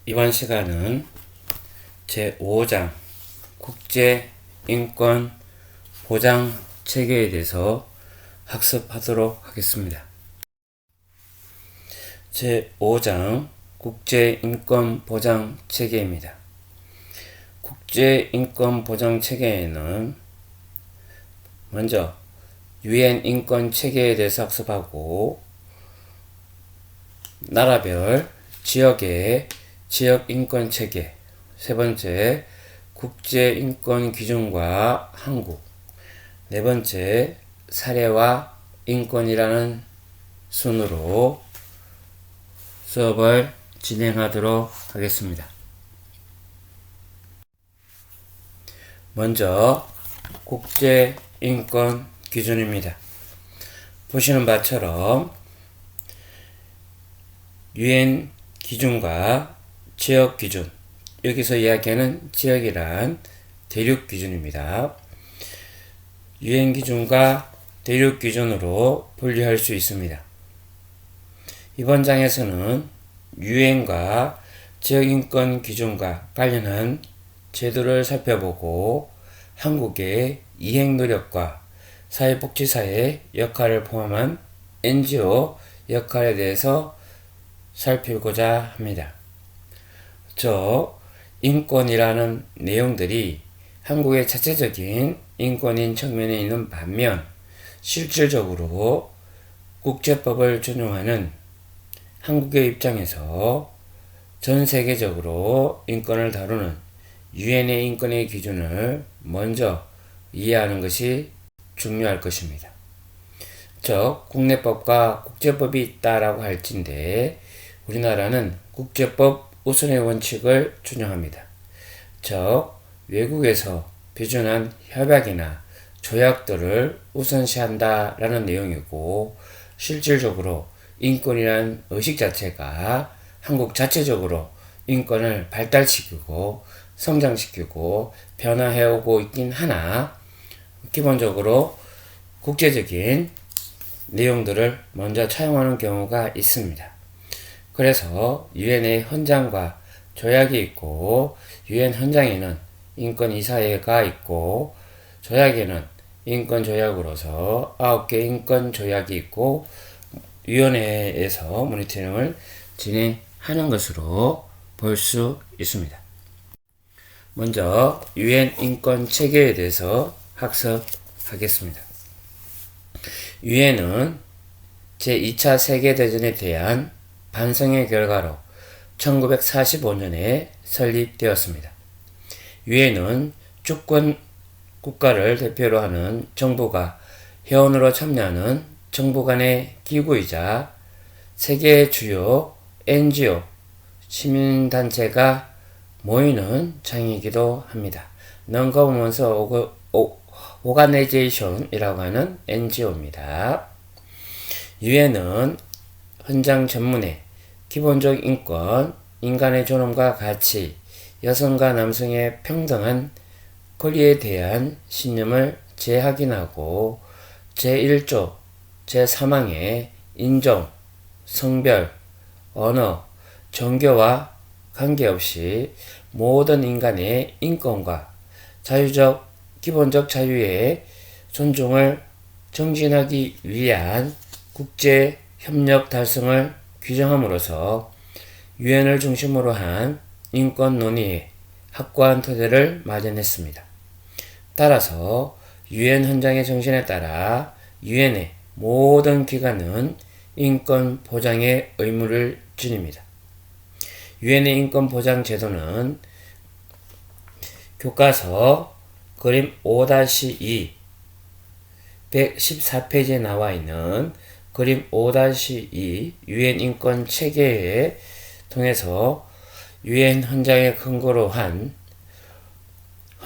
이번 시간은 제5장 국제인권보장체계에 대해서 학습하도록 하겠습니다. 제5장 국제인권보장체계입니다. 국제인권보장체계에는 먼저 유엔 인권체계에 대해서 학습하고 나라별 지역의 지역인권체계, 세 번째 국제인권기준과 한국, 네 번째 사례와 인권이라는 순으로 수업을 진행하도록 하겠습니다. 먼저 국제인권기준입니다. 보시는 바처럼 유엔 기준과 지역 기준, 여기서 이야기하는 지역이란 대륙 기준입니다. 유엔 기준과 대륙 기준으로 분류할 수 있습니다. 이번 장에서는 유엔과 지역 인권 기준과 관련한 제도를 살펴보고 한국의 이행 노력과 사회복지사의 역할을 포함한 NGO 역할에 대해서 살피고자 합니다. 인권이라는 내용들이 한국의 자체적인 인권인 측면에 있는 반면 실질적으로 국제법을 준용하는 한국의 입장에서 전 세계적으로 인권을 다루는 유엔의 인권의 기준을 먼저 이해하는 것이 중요할 것입니다. 국내법과 국제법이 있다라고 할진데 우리나라는 국제법 우선의 원칙을 준용합니다. 외국에서批准한 협약이나 조약들을 우선시한다라는 내용이고, 실질적으로 인권이라는 의식 자체가 한국 자체적으로 인권을 발달시키고 성장시키고 변화해오고 있긴 하나, 기본적으로 국제적인 내용들을 먼저 차용하는 경우가 있습니다. 그래서 유엔의 헌장과 조약이 있고, 유엔 헌장에는 인권이사회가 있고, 조약에는 인권조약으로서 9개 인권조약이 있고, 위원회에서 모니터링을 진행하는 것으로 볼 수 있습니다. 먼저 유엔 인권체계에 대해서 학습하겠습니다. 유엔은 제2차 세계대전에 대한 반성의 결과로 1945년에 설립되었습니다. 유엔은 주권 국가를 대표로 하는 정부가 회원으로 참여하는 정부 간의 기구이자 세계 주요 NGO, 시민단체가 모이는 장이기도 합니다. Non-Government Organization이라고 하는 NGO입니다. 유엔은 헌장 전문에 기본적 인권, 인간의 존엄과 가치, 여성과 남성의 평등한 권리에 대한 신념을 재확인하고 제1조 제3항의 인종, 성별, 언어, 종교와 관계없이 모든 인간의 인권과 자유적 기본적 자유의 존중을 정진하기 위한 국제 협력 달성을 규정함으로써 유엔을 중심으로 한 인권 논의의 확고한 토대를 마련했습니다. 따라서 유엔 헌장의 정신에 따라 유엔의 모든 기관은 인권 보장의 의무를 지닙니다. 유엔의 인권 보장 제도는 교과서 그림 5-2 114페이지에 나와 있는 그림 5-2 유엔 인권 체계에 통해서 유엔 헌장에 근거로 한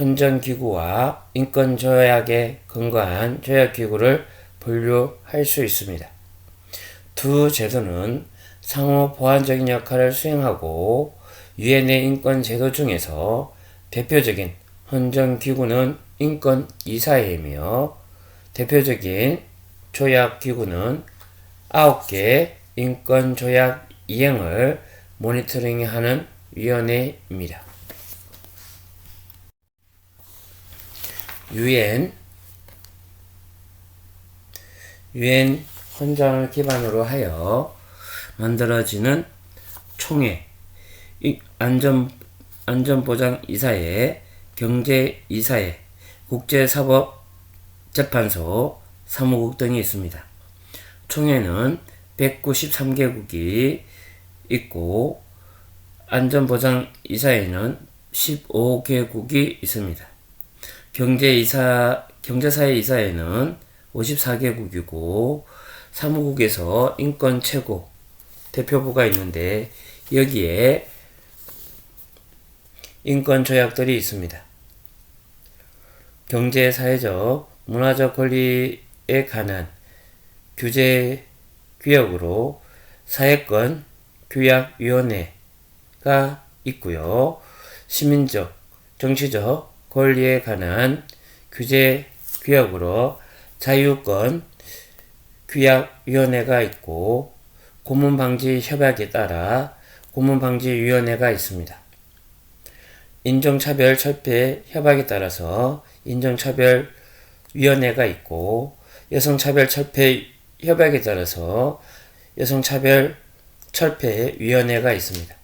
헌정기구와 인권조약에 근거한 조약기구를 분류할 수 있습니다. 두 제도는 상호 보완적인 역할을 수행하고 유엔의 인권 제도 중에서 대표적인 헌정기구는 인권이사회이며 대표적인 조약기구는 9개 인권조약 이행을 모니터링하는 위원회입니다. 유엔 헌장을 기반으로 하여 만들어지는 총회, 안전보장이사회, 경제이사회, 국제사법재판소, 사무국 등이 있습니다. 총회는 193개국이 있고 안전보장이사회는 15개국이 있습니다. 경제사회이사회는 54개국이고 사무국에서 인권 최고 대표부가 있는데 여기에 인권 조약들이 있습니다. 경제, 사회적, 문화적 권리에 관한 규제 규약으로 사회권 규약위원회가 있고요. 시민적, 정치적 권리에 관한 규제 규약으로 자유권 규약위원회가 있고 고문방지 협약에 따라 고문방지위원회가 있습니다. 인종차별 철폐 협약에 따라서 인종차별위원회가 있고 여성차별 철폐 협약에 따라서 여성차별 철폐위원회가 있습니다.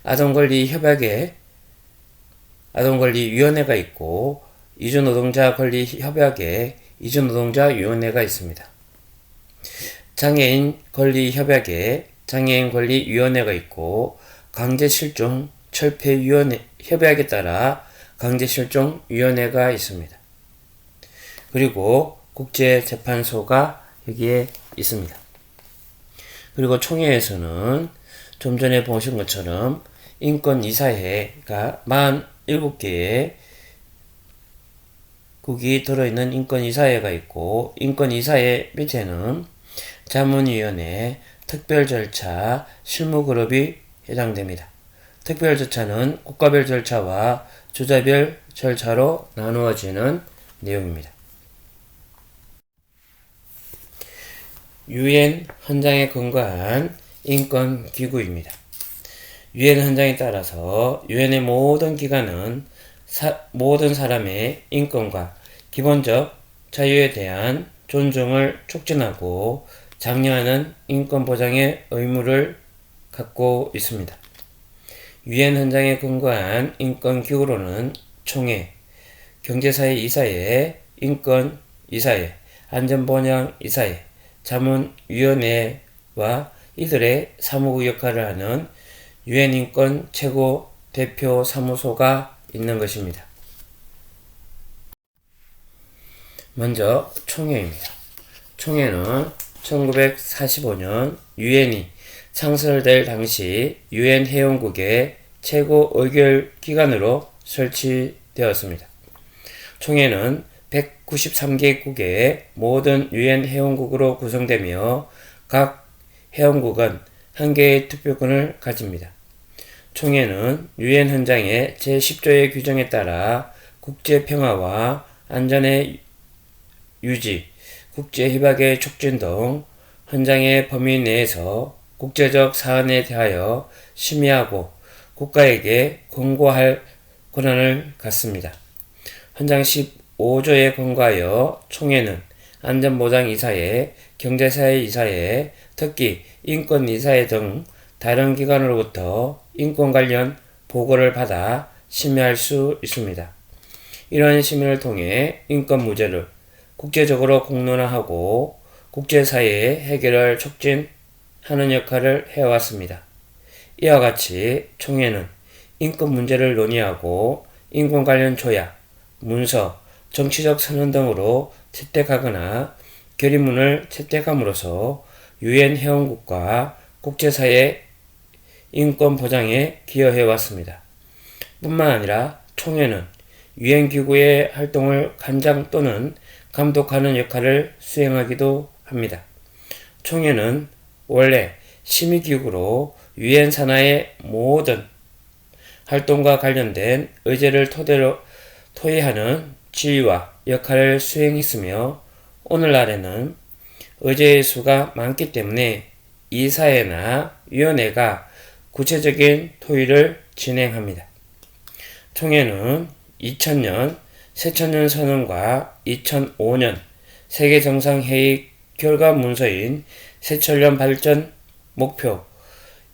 아동권리 협약에 아동권리위원회가 있고 이주노동자 권리 협약에 이주노동자위원회가 있습니다. 장애인 권리 협약에 장애인 권리위원회가 있고 강제실종 철폐위원회 협약에 따라 강제실종위원회가 있습니다. 그리고 국제재판소가 여기에 있습니다. 그리고 총회에서는 좀 전에 보신 것처럼 인권이사회가 47개의 국이 들어있는 인권이사회가 있고 인권이사회 밑에는 자문위원회, 특별절차, 실무그룹이 해당됩니다. 특별절차는 국가별 절차와 주자별 절차로 나누어지는 내용입니다. 유엔 헌장에 근거한 인권기구입니다. 유엔 헌장에 따라서 유엔의 모든 기관은 모든 사람의 인권과 기본적 자유에 대한 존중을 촉진하고 장려하는 인권 보장의 의무를 갖고 있습니다. 유엔 헌장에 근거한 인권기구로는 총회, 경제사회이사회, 인권이사회, 안전보장이사회, 자문위원회와 이들의 사무국 역할을 하는 유엔 인권 최고 대표 사무소가 있는 것입니다. 먼저 총회입니다. 총회는 1945년 유엔이 창설될 당시 유엔 회원국의 최고 의결기관으로 설치되었습니다. 총회는 193개국의 모든 유엔 회원국으로 구성되며 각 회원국은 한 개의 투표권을 가집니다. 총회는 유엔 헌장의 제10조의 규정에 따라 국제평화와 안전의 유지, 국제협약의 촉진 등 헌장의 범위 내에서 국제적 사안에 대하여 심의하고 국가에게 권고할 권한을 갖습니다. 헌장 15조에 근거하여 총회는 안전보장이사회, 경제사회이사회, 특히 인권이사회 등 다른 기관으로부터 인권 관련 보고를 받아 심의할 수 있습니다. 이러한 심의를 통해 인권 문제를 국제적으로 공론화하고 국제사회의 해결을 촉진하는 역할을 해왔습니다. 이와 같이 총회는 인권 문제를 논의하고 인권 관련 조약, 문서, 정치적 선언 등으로 채택하거나 결의문을 채택함으로써 유엔 회원국과 국제사회 인권 보장에 기여해왔습니다. 뿐만 아니라 총회는 유엔 기구의 활동을 관장 또는 감독하는 역할을 수행하기도 합니다. 총회는 원래 심의기구로 유엔 산하의 모든 활동과 관련된 의제를 토대로 토의하는 지휘와 역할을 수행했으며 오늘날에는 의제의 수가 많기 때문에 이사회나 위원회가 구체적인 토의를 진행합니다. 총회는 2000년 새천년 선언과 2005년 세계정상회의 결과 문서인 새천년 발전 목표,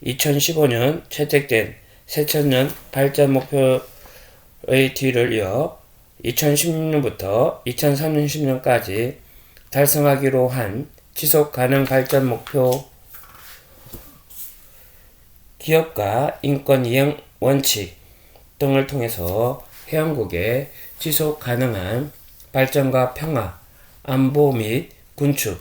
2015년 채택된 새천년 발전 목표의 뒤를 이어 2016년부터 2030년까지 달성하기로 한 지속 가능 발전 목표, 기업가 인권 이행 원칙 등을 통해서 회원국의 지속 가능한 발전과 평화, 안보 및 군축,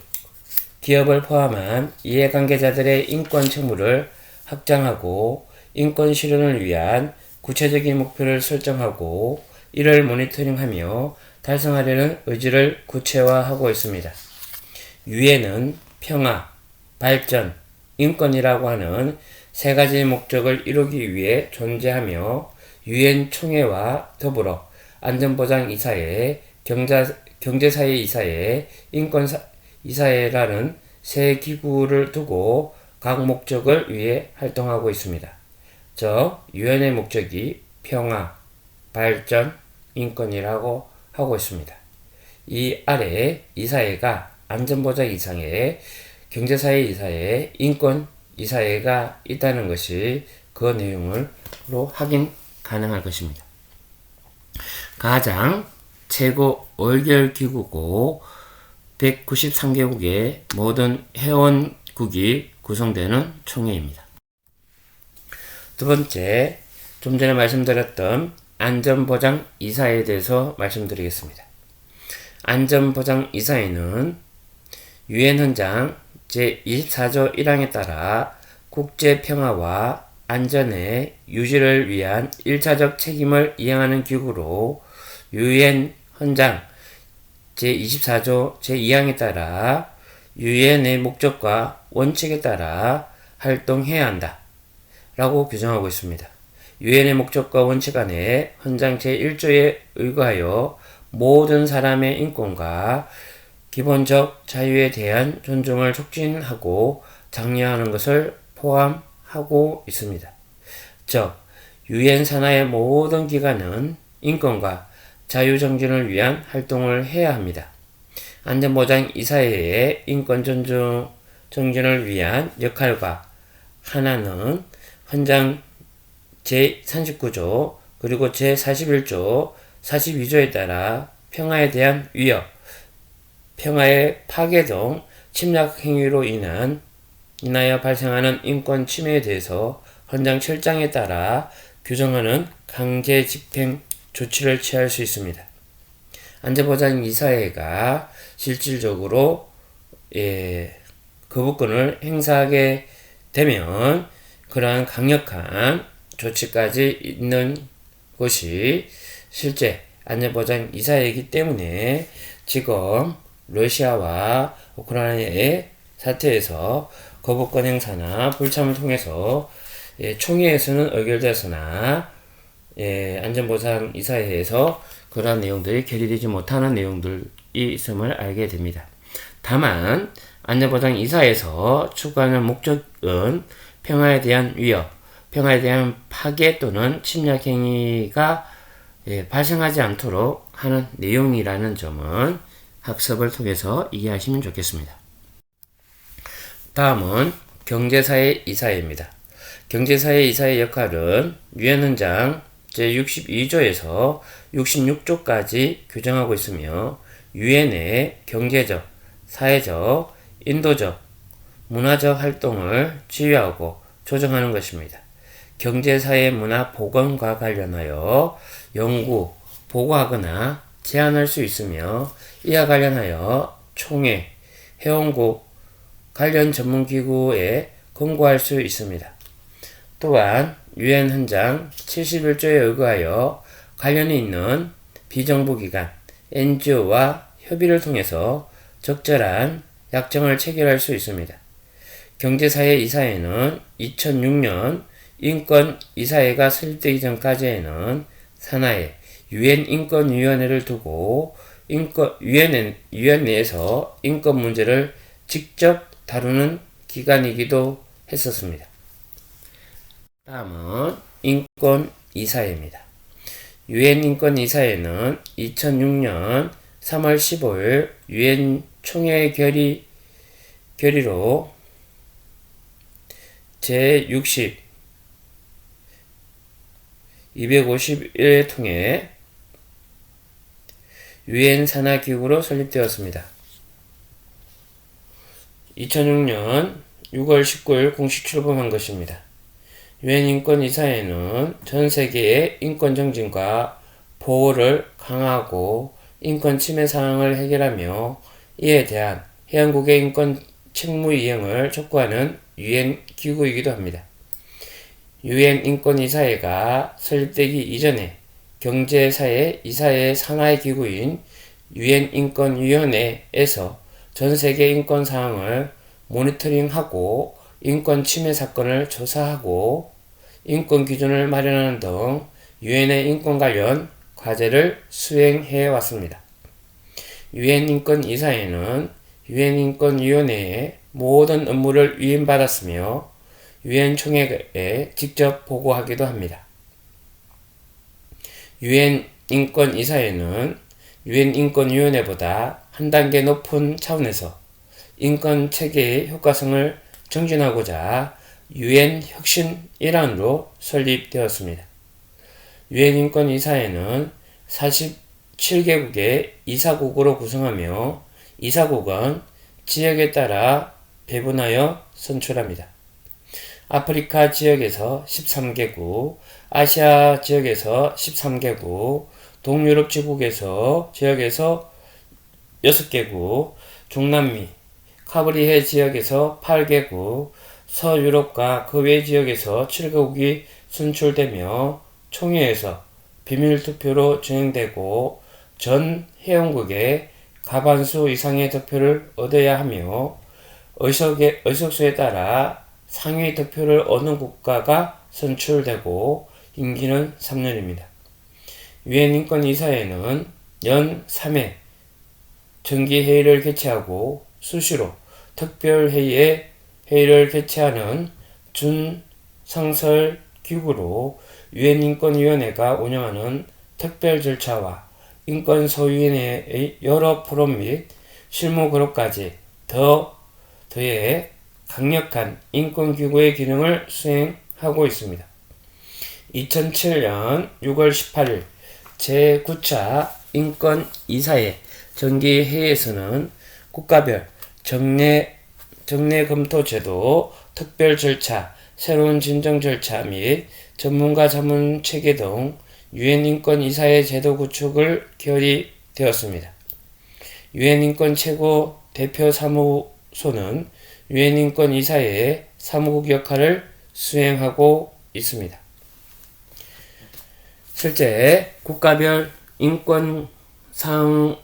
기업을 포함한 이해관계자들의 인권 책무를 확장하고 인권 실현을 위한 구체적인 목표를 설정하고 이를 모니터링하며 달성하려는 의지를 구체화하고 있습니다. 유엔은 평화, 발전, 인권이라고 하는 세 가지 목적을 이루기 위해 존재하며 유엔 총회와 더불어 안전보장이사회, 경제사회이사회, 인권이사회라는 세 기구를 두고 각 목적을 위해 활동하고 있습니다. 즉, 유엔의 목적이 평화, 발전, 인권이라고 하고 있습니다. 이 아래 이사회가 안전보장이사회, 경제사회이사회, 인권이사회가 있다는 것이 그 내용으로 확인 가능할 것입니다. 가장 최고 의결기구고 193개국의 모든 회원국이 구성되는 총회입니다. 두 번째, 좀 전에 말씀드렸던 안전보장이사회에 대해서 말씀드리겠습니다. 안전보장이사회는 유엔 헌장 제24조 1항에 따라 국제평화와 안전의 유지를 위한 1차적 책임을 이행하는 기구로 유엔 헌장 제24조 제2항에 따라 유엔의 목적과 원칙에 따라 활동해야 한다 라고 규정하고 있습니다. 유엔의 목적과 원칙 안에 헌장 제1조에 의거하여 모든 사람의 인권과 기본적 자유에 대한 존중을 촉진하고 장려하는 것을 포함하고 있습니다. 즉, 유엔 산하의 모든 기관은 인권과 자유 정진을 위한 활동을 해야 합니다. 안전보장이사회의 인권 정진을 위한 역할과 하나는 헌장 제39조 그리고 제41조, 42조에 따라 평화에 대한 위협, 평화의 파괴 등 침략 행위로 인하여 발생하는 인권 침해에 대해서 헌장 7장에 따라 규정하는 강제 집행 조치를 취할 수 있습니다. 안전보장이사회가 실질적으로 거부권을 행사하게 되면 그러한 강력한 조치까지 있는 것이 실제 안전보장이사회이기 때문에 지금 러시아와 우크라이나의 사태에서 거부권 행사나 불참을 통해서 총회에서는 의결되었으나 안전보장이사회에서 그러한 내용들이 결의되지 못하는 내용들이 있음을 알게 됩니다. 다만 안전보장이사회에서 추구하는 목적은 평화에 대한 위협, 평화에 대한 파괴 또는 침략 행위가 발생하지 않도록 하는 내용이라는 점은 학습을 통해서 이해하시면 좋겠습니다. 다음은 경제사회이사회입니다. 경제사회이사회의 역할은 유엔 헌장 제62조에서 66조까지 규정하고 있으며 유엔의 경제적, 사회적, 인도적, 문화적 활동을 지휘하고 조정하는 것입니다. 경제사회 문화 복원과 관련하여 연구, 보고하거나 제안할 수 있으며 이와 관련하여 총회, 회원국, 관련 전문기구에 권고할 수 있습니다. 또한 유엔 헌장 71조에 의거하여 관련이 있는 비정부기관, NGO와 협의를 통해서 적절한 약정을 체결할 수 있습니다. 경제사회이사회는 2006년 인권이사회가 설립되기 전까지에는 산하에 유엔 인권위원회를 두고 유엔 내에서 인권 문제를 직접 다루는 기관이기도 했었습니다. 다음은 인권이사회입니다. 유엔 인권이사회는 2006년 3월 15일 유엔 총회 결의로 제60 251회 통해 유엔 산하기구로 설립되었습니다. 2006년 6월 19일 공식 출범한 것입니다. 유엔 인권이사회는 전 세계의 인권 정진과 보호를 강화하고 인권 침해 사항을 해결하며 이에 대한 회원국의 인권 책무 이행을 촉구하는 유엔 기구이기도 합니다. 유엔 인권이사회가 설립되기 이전에 경제사회 이사회의 산하의 기구인 유엔 인권위원회에서 전 세계 인권 사항을 모니터링하고 인권 침해 사건을 조사하고 인권 기준을 마련하는 등 유엔의 인권 관련 과제를 수행해 왔습니다. 유엔 인권이사회는 유엔 인권위원회의 모든 업무를 위임받았으며 유엔 총회에 직접 보고하기도 합니다. 유엔 인권이사회는 유엔 인권위원회보다 한 단계 높은 차원에서 인권 체계의 효과성을 증진하고자 유엔 혁신 일환으로 설립되었습니다. 유엔 인권이사회는 47개국의 이사국으로 구성하며 이사국은 지역에 따라 배분하여 선출합니다. 아프리카 지역에서 13개국, 아시아 지역에서 13개국, 동유럽 지역에서 6개국, 중남미, 카브리해 지역에서 8개국, 서유럽과 그 외 지역에서 7개국이 선출되며 총회에서 비밀투표로 진행되고 전 회원국의 과반수 이상의 득표를 얻어야 하며 의석수에 따라 상위 득표를 얻는 국가가 선출되고 임기는 3년입니다. 유엔 인권이사회는 연 3회 정기회의를 개최하고 수시로 특별회의를 개최하는 준상설 기구로 유엔 인권위원회가 운영하는 특별 절차와 인권 소위원회의 여러 포럼 및 실무 그룹까지 더해 강력한 인권기구의 기능을 수행하고 있습니다. 2007년 6월 18일 제9차 인권이사회 정기회의에서는 국가별 정례 검토 제도, 특별 절차, 새로운 진정 절차 및 전문가 자문 체계 등 유엔 인권이사회 제도 구축을 결의되었습니다. 유엔 인권 최고 대표 사무소는 유엔 인권이사회의 사무국 역할을 수행하고 있습니다. 실제 국가별 인권 상황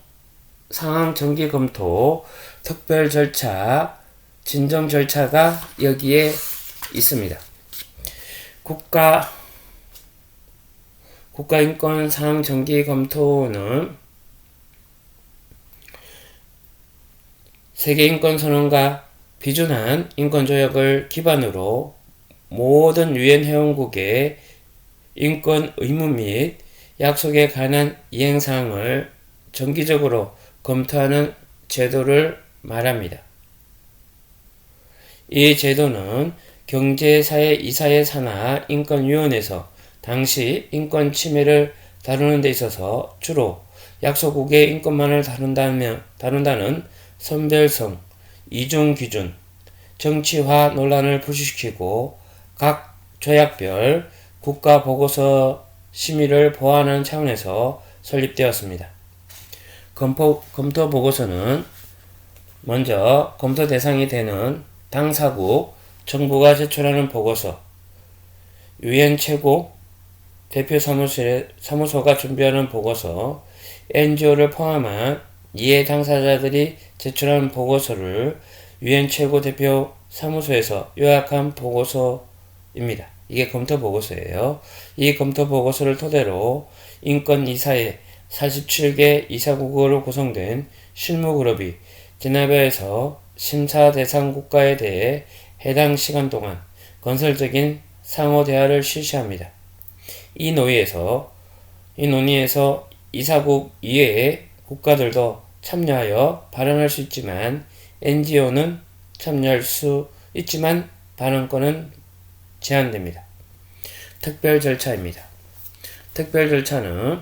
정기 검토, 특별 절차, 진정 절차가 여기에 있습니다. 국가 인권 상황 정기 검토는 세계 인권 선언과 비준한 인권 조약을 기반으로 모든 유엔 회원국의 인권 의무 및 약속에 관한 이행 사항을 정기적으로 검토하는 제도를 말합니다. 이 제도는 경제사회 산하 인권위원회에서 당시 인권 침해를 다루는 데 있어서 주로 약소국의 인권만을 다룬다는 선별성, 이중 기준, 정치화 논란을 불식시키고 각 조약별 국가 보고서 심의를 보완하는 차원에서 설립되었습니다. 검토 보고서는 먼저 검토 대상이 되는 당사국 정부가 제출하는 보고서, 유엔 최고 대표 사무소가 준비하는 보고서, NGO를 포함한 이해 당사자들이 제출한 보고서를 유엔 최고 대표 사무소에서 요약한 보고서입니다. 이게 검토 보고서예요. 이 검토 보고서를 토대로 인권이사회 47개 이사국으로 구성된 실무그룹이 제네바에서 심사 대상 국가에 대해 해당 시간 동안 건설적인 상호 대화를 실시합니다. 이 논의에서 이사국 이외의 국가들도 참여하여 발언할 수 있지만 NGO는 참여할 수 있지만 발언권은 제한됩니다. 특별 절차입니다. 특별 절차는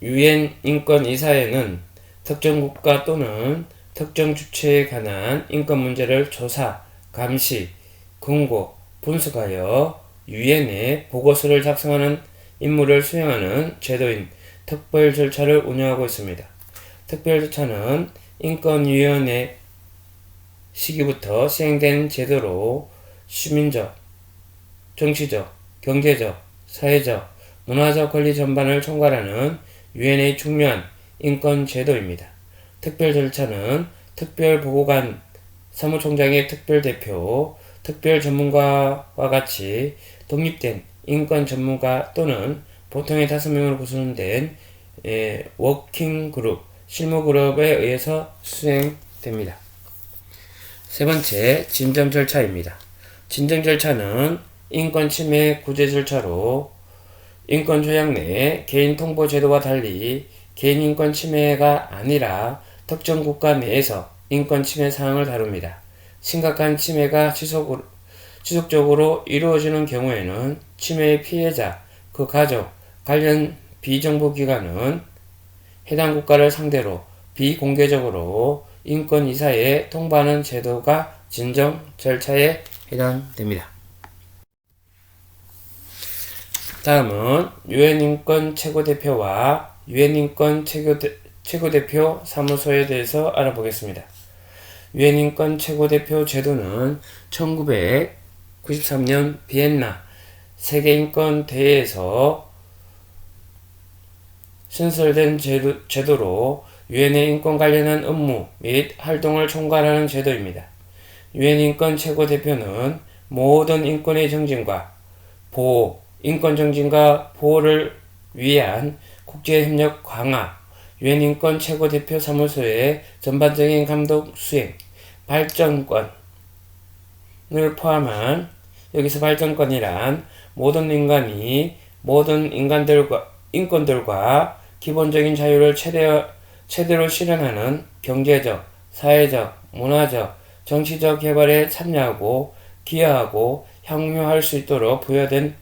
유엔 인권이사회는 특정 국가 또는 특정 주체에 관한 인권 문제를 조사, 감시, 권고, 분석하여 유엔에 보고서를 작성하는 임무를 수행하는 제도인 특별 절차를 운영하고 있습니다. 특별 절차는 인권위원회 시기부터 시행된 제도로 시민적, 정치적, 경제적, 사회적, 문화적 권리 전반을 총괄하는 유엔의 중요한 인권 제도입니다. 특별 절차는 특별보고관, 사무총장의 특별대표, 특별 전문가와 같이 독립된 인권 전문가 또는 보통의 5명으로 구성된 워킹그룹, 실무그룹에 의해서 수행됩니다. 세 번째, 진정 절차입니다. 진정 절차는 인권 침해 구제 절차로 인권조약 내 개인 통보 제도와 달리 개인 인권 침해가 아니라 특정 국가 내에서 인권 침해 사항을 다룹니다. 심각한 침해가 지속적으로 이루어지는 경우에는 침해의 피해자, 그 가족, 관련 비정부기관은 해당 국가를 상대로 비공개적으로 인권이사회에 통보하는 제도가 진정 절차에 해당됩니다. 다음은 유엔 인권 최고대표와 유엔 인권 최고대표 사무소에 대해서 알아보겠습니다. 유엔 인권 최고대표 제도는 1993년 비엔나 세계인권대회에서 신설된 제도로 유엔의 인권 관련한 업무 및 활동을 총괄하는 제도입니다. 유엔 인권 최고대표는 모든 인권의 정진과 보호, 인권 정진과 보호를 위한 국제협력 강화, 유엔 인권 최고대표 사무소의 전반적인 감독 수행, 발전권을 포함한, 여기서 발전권이란 모든 인권들과 기본적인 자유를 최대로 실현하는 경제적, 사회적, 문화적, 정치적 개발에 참여하고 기여하고 향유할 수 있도록 부여된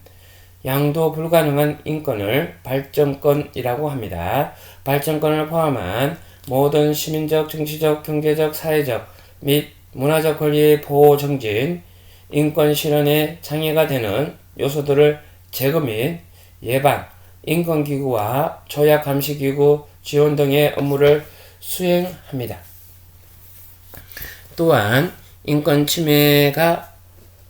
양도 불가능한 인권을 발전권이라고 합니다. 발전권을 포함한 모든 시민적, 정치적, 경제적, 사회적 및 문화적 권리의 보호 정진, 인권 실현에 장애가 되는 요소들을 제거 및 예방, 인권기구와 조약감시기구 지원 등의 업무를 수행합니다. 또한 인권 침해가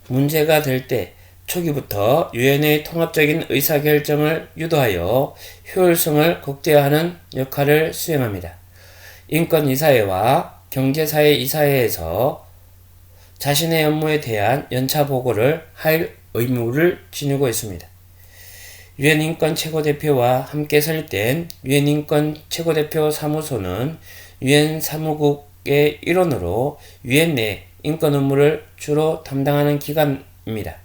문제가 될 때 초기부터 유엔의 통합적인 의사결정을 유도하여 효율성을 극대화하는 역할을 수행합니다. 인권이사회와 경제사회이사회에서 자신의 업무에 대한 연차 보고를 할 의무를 지니고 있습니다. 유엔 인권 최고대표와 함께 설립된 유엔 인권 최고대표 사무소는 유엔 사무국의 일원으로 유엔 내 인권 업무를 주로 담당하는 기관입니다.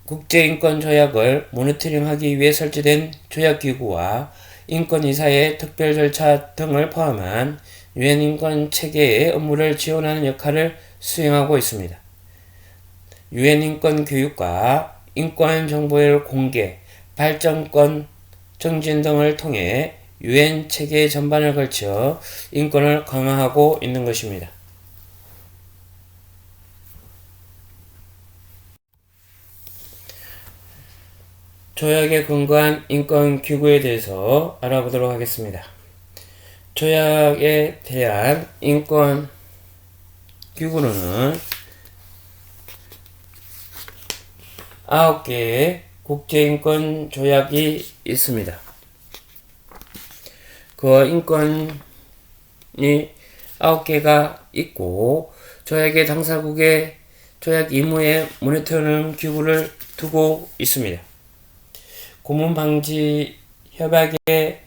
국제인권조약을 모니터링하기 위해 설치된 조약기구와 인권이사회 특별 절차 등을 포함한 유엔 인권 체계의 업무를 지원하는 역할을 수행하고 있습니다. 유엔 인권 교육과 인권 정보의 공개, 발전권 정진 등을 통해 유엔 체계 전반을 걸쳐 인권을 강화하고 있는 것입니다. 조약에 근거한 인권기구에 대해서 알아보도록 하겠습니다. 조약에 대한 인권기구로는 9개의 국제인권 조약이 있습니다. 그 인권이 9개가 있고 조약의 당사국의 조약 의무에 모니터링 기구를 두고 있습니다. 고문방지 협약에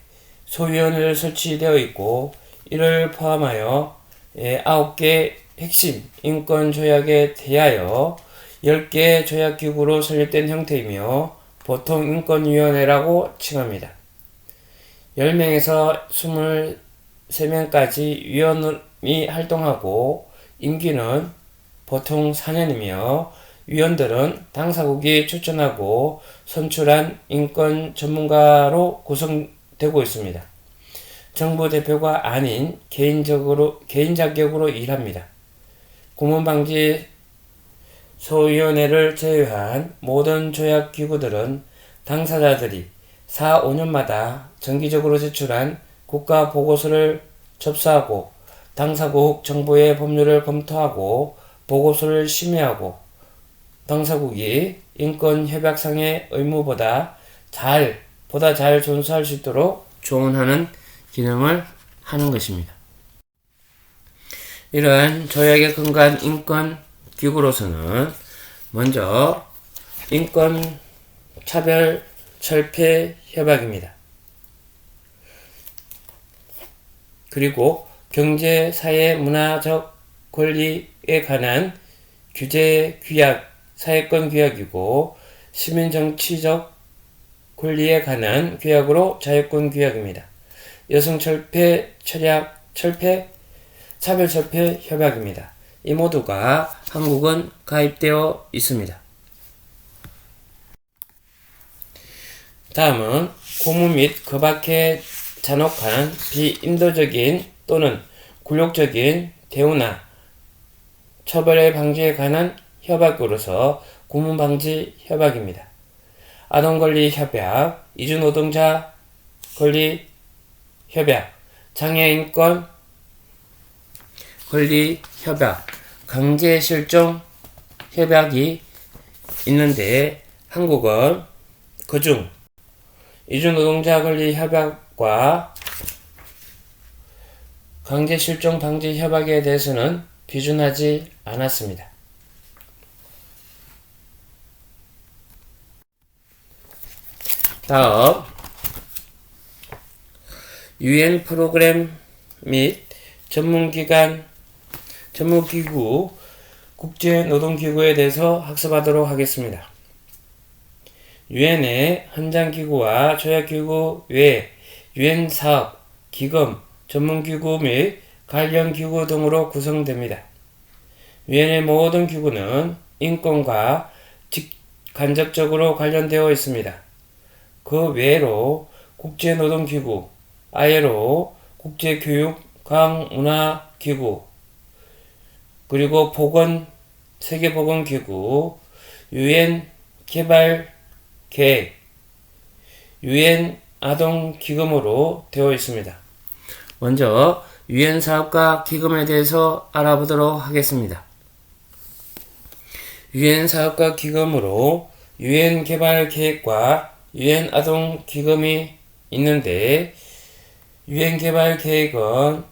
소위원회를 설치되어 있고 이를 포함하여 9개 핵심 인권조약에 대하여 10개 조약기구로 설립된 형태이며 보통 인권위원회라고 칭합니다. 10명에서 23명까지 위원이 활동하고 임기는 보통 4년이며 위원들은 당사국이 추천하고 선출한 인권 전문가로 구성되고 있습니다. 정부 대표가 아닌 개인 자격으로 일합니다. 고문방지 소위원회를 제외한 모든 조약기구들은 당사자들이 4, 5년마다 정기적으로 제출한 국가 보고서를 접수하고 당사국 정부의 법률을 검토하고 보고서를 심의하고 당사국이 인권협약상의 의무보다 잘 준수할 수 있도록 조언하는 기능을 하는 것입니다. 이러한 조약에 근거한 인권기구로서는 먼저 인권차별철폐협약입니다. 그리고 경제, 사회, 문화적 권리에 관한 규제 사회권 규약이고 시민정치적 권리에 관한 규약으로 자유권 규약입니다. 차별철폐 협약입니다. 이 모두가 한국은 가입되어 있습니다. 다음은 고문 및 그 밖의 잔혹한 비인도적인 또는 굴욕적인 대우나 처벌의 방지에 관한 협약으로서 고문방지 협약입니다. 아동권리 협약, 이주노동자 권리 협약, 장애인권 권리 협약, 강제실종 협약이 있는데 한국은 그중 이주노동자 권리 협약과 강제실종 방지 협약에 대해서는批准하지 않았습니다. 다음 UN 프로그램 및 전문기구, 국제노동기구에 대해서 학습하도록 하겠습니다. 유엔의 현장기구와 조약기구 외에 유엔 사업, 기금, 전문기구 및 관련기구 등으로 구성됩니다. 유엔의 모든 기구는 인권과 직간접적으로 관련되어 있습니다. 그 외로 국제노동기구, ILO, 국제교육과학문화기구, 그리고 세계보건기구, 유엔 개발계획, 유엔 아동기금으로 되어 있습니다. 먼저 유엔 사업과 기금에 대해서 알아보도록 하겠습니다. 유엔 사업과 기금으로 유엔 개발계획과 유엔 아동기금이 있는데 유엔 개발계획은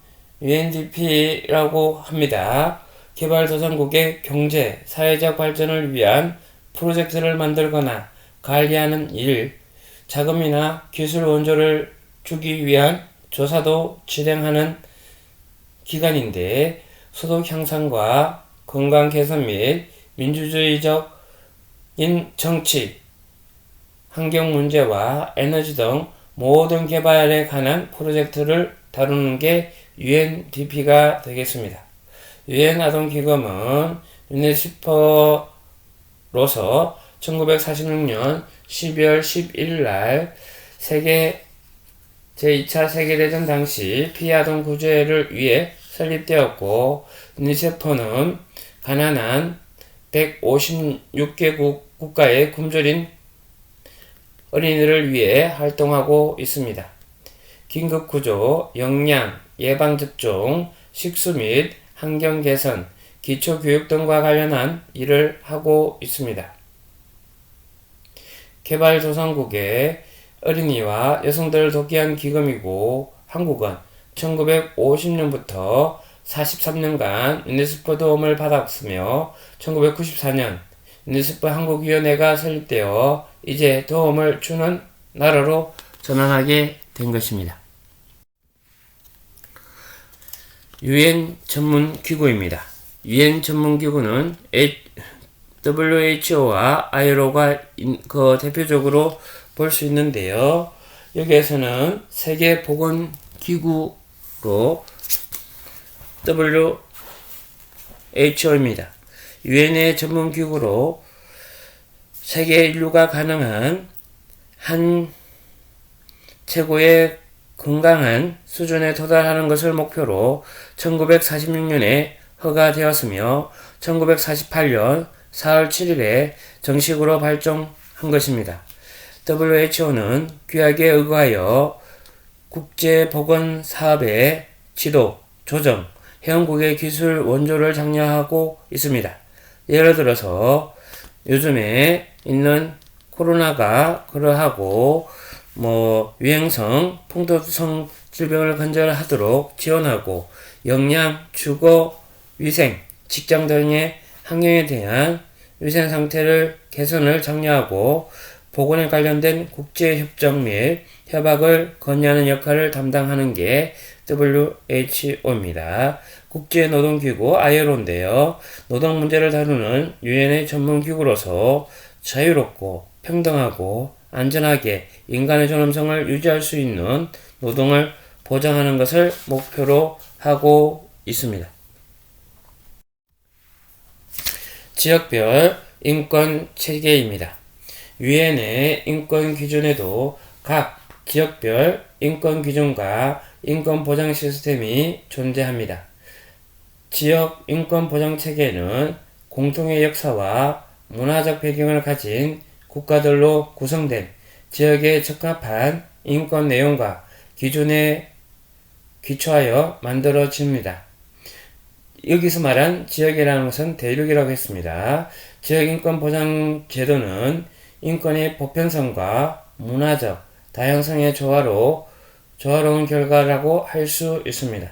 UNDP라고 합니다. 개발도상국의 경제, 사회적 발전을 위한 프로젝트를 만들거나 관리하는 일, 자금이나 기술 원조를 주기 위한 조사도 진행하는 기관인데 소득 향상과 건강 개선 및 민주주의적인 정치, 환경 문제와 에너지 등 모든 개발에 관한 프로젝트를 다루는 게 UNDP가 되겠습니다. 유엔 아동기금은 유네스코로서 1946년 12월 11일 날 제2차 세계대전 당시 피해아동 구제를 위해 설립되었고 유니세프는 가난한 156개국 국가의 굶주린 어린이들을 위해 활동하고 있습니다. 긴급구조, 영양, 예방접종, 식수 및 환경 개선, 기초교육 등과 관련한 일을 하고 있습니다. 개발도상국의 어린이와 여성들을 돕기 위한 기금이고 한국은 1950년부터 43년간 유네스코 도움을 받았으며 1994년 유네스코 한국위원회가 설립되어 이제 도움을 주는 나라로 전환하게 된 것입니다. 유엔 전문기구입니다. 유엔 전문기구는 WHO와 ILO가 대표적으로 볼 수 있는데요. 여기에서는 세계보건기구로 WHO입니다. 유엔의 전문기구로 세계 인류가 가능한 한 최고의 건강한 수준에 도달하는 것을 목표로 1946년에 허가되었으며 1948년 4월 7일에 정식으로 발족한 것입니다. WHO는 규약에 의거하여 국제보건사업의 지도, 조정, 회원국의 기술 원조를 장려하고 있습니다. 예를 들어서 요즘에 있는 코로나가 그러하고 유행성, 풍토성 질병을 근절하도록 지원하고 영양, 주거, 위생, 직장 등의 환경에 대한 위생 상태를 개선을 장려하고 보건에 관련된 국제협정 및 협약을 건의하는 역할을 담당하는 게 WHO입니다. 국제노동기구 ILO인데요. 노동 문제를 다루는 유엔의 전문기구로서 자유롭고 평등하고 안전하게 인간의 존엄성을 유지할 수 있는 노동을 보장하는 것을 목표로 하고 있습니다. 지역별 인권 체계입니다. 유엔의 인권 기준에도 각 지역별 인권 기준과 인권 보장 시스템이 존재합니다. 지역 인권 보장 체계는 공통의 역사와 문화적 배경을 가진 국가들로 구성된 지역에 적합한 인권 내용과 기준에 기초하여 만들어집니다. 여기서 말한 지역이라는 것은 대륙이라고 했습니다. 지역 인권 보장 제도는 인권의 보편성과 문화적 다양성의 조화로운 결과라고 할 수 있습니다.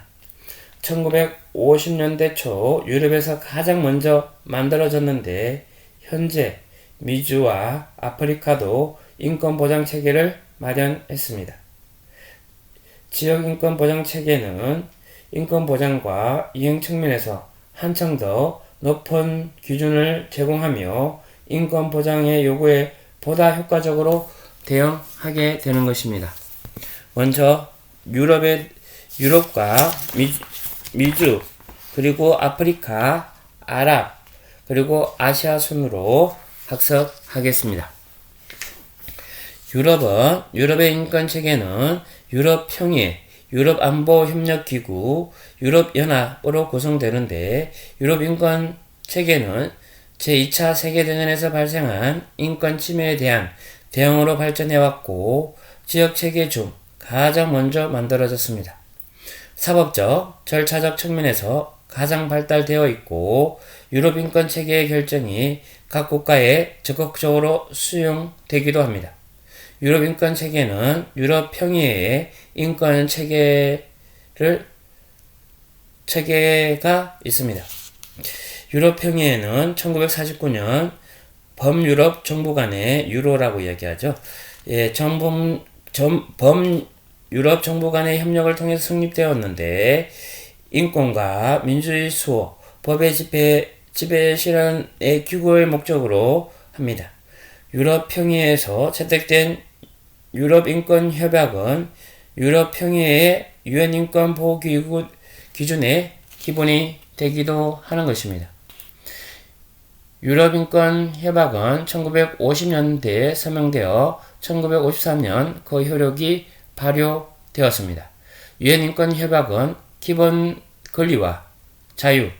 1950년대 초 유럽에서 가장 먼저 만들어졌는데 현재 미주와 아프리카도 인권 보장 체계를 마련했습니다. 지역 인권 보장 체계는 인권 보장과 이행 측면에서 한층 더 높은 기준을 제공하며 인권 보장의 요구에 보다 효과적으로 대응하게 되는 것입니다. 먼저 유럽과 미주, 그리고 아프리카, 아랍, 그리고 아시아 순으로 학습하겠습니다. 유럽의 인권 체계는 유럽 평의, 유럽 안보 협력 기구, 유럽 연합으로 구성되는데 유럽 인권 체계는 제2차 세계대전에서 발생한 인권 침해에 대한 대응으로 발전해왔고 지역 체계 중 가장 먼저 만들어졌습니다. 사법적, 절차적 측면에서 가장 발달되어 있고 유럽 인권 체계의 결정이 각 국가에 적극적으로 수용되기도 합니다. 유럽 인권 체계는 유럽 평의회의 인권 체계가 있습니다. 유럽 평의회는 1949년 범유럽 정부 간의 유로라고 이야기하죠. 범유럽 정부 간의 협력을 통해서 성립되었는데 인권과 민주주의 수호, 법의 지배 실현의 기구의 목적으로 합니다. 유럽 평의회에서 채택된 유럽 인권 협약은 유럽 평의회의 유엔 인권 보호 기준의 기본이 되기도 하는 것입니다. 유럽 인권 협약은 1950년대에 서명되어 1953년 그 효력이 발효되었습니다. 유엔 인권 협약은 기본 권리와 자유에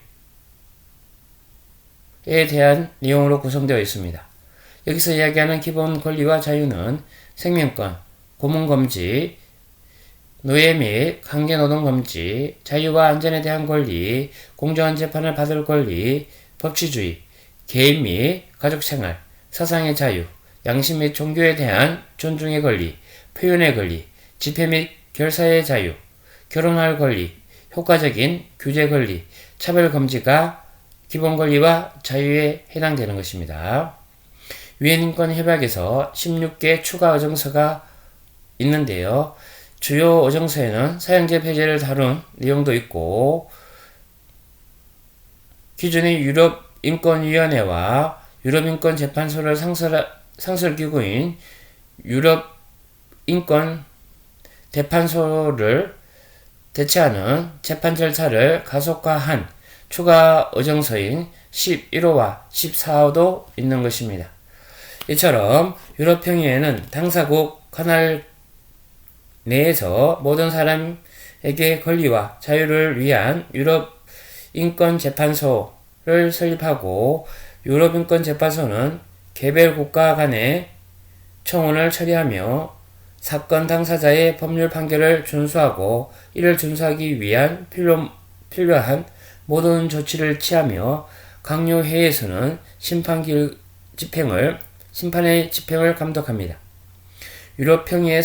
대한 내용으로 구성되어 있습니다. 여기서 이야기하는 기본 권리와 자유는 생명권, 고문금지, 노예 및 강제노동 금지, 자유와 안전에 대한 권리, 공정한 재판을 받을 권리, 법치주의, 개인 및 가족생활, 사상의 자유, 양심 및 종교에 대한 존중의 권리, 표현의 권리, 집회 및 결사의 자유, 결혼할 권리, 효과적인 규제 권리, 차별 금지가 기본 권리와 자유에 해당되는 것입니다. 유엔 인권 협약에서 16개 추가 의정서가 있는데요. 주요 의정서에는 사형제 폐지를 다룬 내용도 있고 기존의 유럽인권위원회와 유럽인권재판소를 상설기구인 유럽인권재판소를 대체하는 재판 절차를 가속화한 추가 의정서인 11호와 14호도 있는 것입니다. 이처럼 유럽평의회는 당사국 관할 내에서 모든 사람에게 권리와 자유를 위한 유럽인권재판소를 설립하고 유럽인권재판소는 개별 국가 간의 청원을 처리하며 사건 당사자의 법률 판결을 준수하고 이를 준수하기 위한 필요한 모든 조치를 취하며 강요회에서는 심판의 집행을 감독합니다. 유럽평의회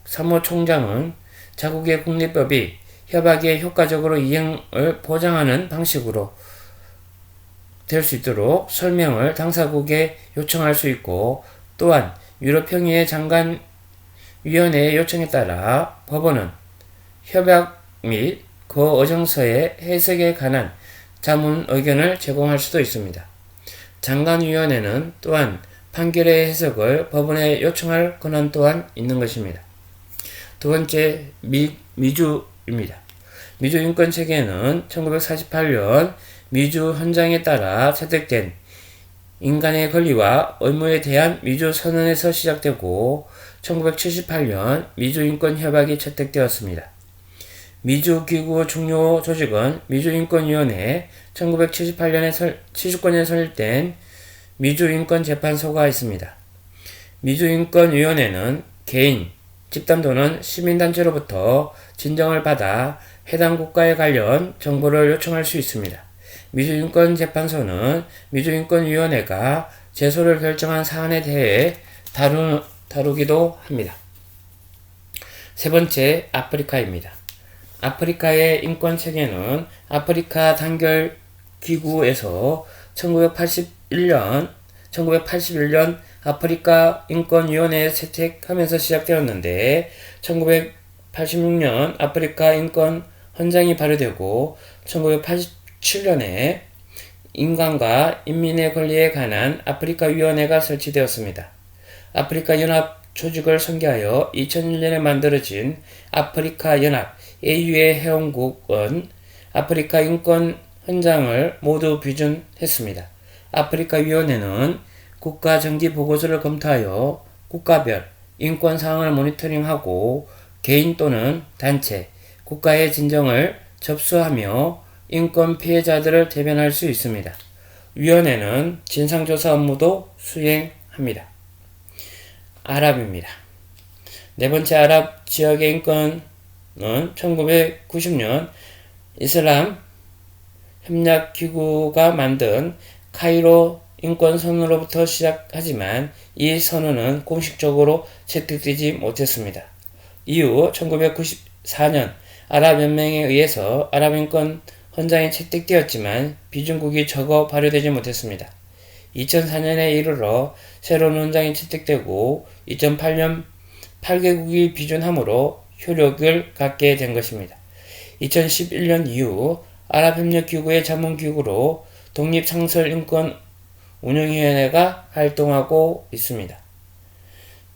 사무총장은 자국의 국내법이 협약의 효과적으로 이행을 보장하는 방식으로 될 수 있도록 설명을 당사국에 요청할 수 있고, 또한 유럽평의회 장관위원회의 요청에 따라 법원은 협약 및 그 의정서의 해석에 관한 자문 의견을 제공할 수도 있습니다. 장관위원회는 또한 판결의 해석을 법원에 요청할 권한 또한 있는 것입니다. 두 번째, 미주입니다. 미주 인권체계는 1948년 미주 헌장에 따라 채택된 인간의 권리와 의무에 대한 미주 선언에서 시작되고 1978년 미주 인권협약이 채택되었습니다. 미주 기구 중요 조직은 미주인권위원회, 1979년에 설립된 미주인권재판소가 있습니다. 미주인권위원회는 개인, 집단 또는 시민단체로부터 진정을 받아 해당 국가에 관련 정보를 요청할 수 있습니다. 미주인권재판소는 미주인권위원회가 제소를 결정한 사안에 대해 다루기도 합니다. 세 번째, 아프리카입니다. 아프리카의 인권체계는 아프리카 단결기구에서 1981년 아프리카 인권위원회에 채택하면서 시작되었는데 1986년 아프리카 인권 헌장이 발효되고 1987년에 인간과 인민의 권리에 관한 아프리카 위원회가 설치되었습니다. 아프리카 연합 조직을 설계하여 2001년에 만들어진 아프리카 연합 AU의 회원국은 아프리카 인권 헌장을 모두 비준했습니다. 아프리카 위원회는 국가 정기 보고서를 검토하여 국가별 인권 사항을 모니터링하고 개인 또는 단체, 국가의 진정을 접수하며 인권 피해자들을 대변할 수 있습니다. 위원회는 진상조사 업무도 수행합니다. 아랍입니다. 네 번째, 아랍 지역의 인권은 1990년 이슬람 협약기구가 만든 카이로 인권선언으로부터 시작하지만 이 선언은 공식적으로 채택되지 못했습니다. 이후 1994년 아랍연맹에 의해서 아랍인권 헌장이 채택되었지만 비준국이 적어 발효되지 못했습니다. 2004년에 이르러 새로운 헌장이 채택되고 2008년 8개국이 비준함으로 효력을 갖게 된 것입니다. 2011년 이후 아랍협력기구의 자문기구로 독립상설인권운영위원회가 활동하고 있습니다.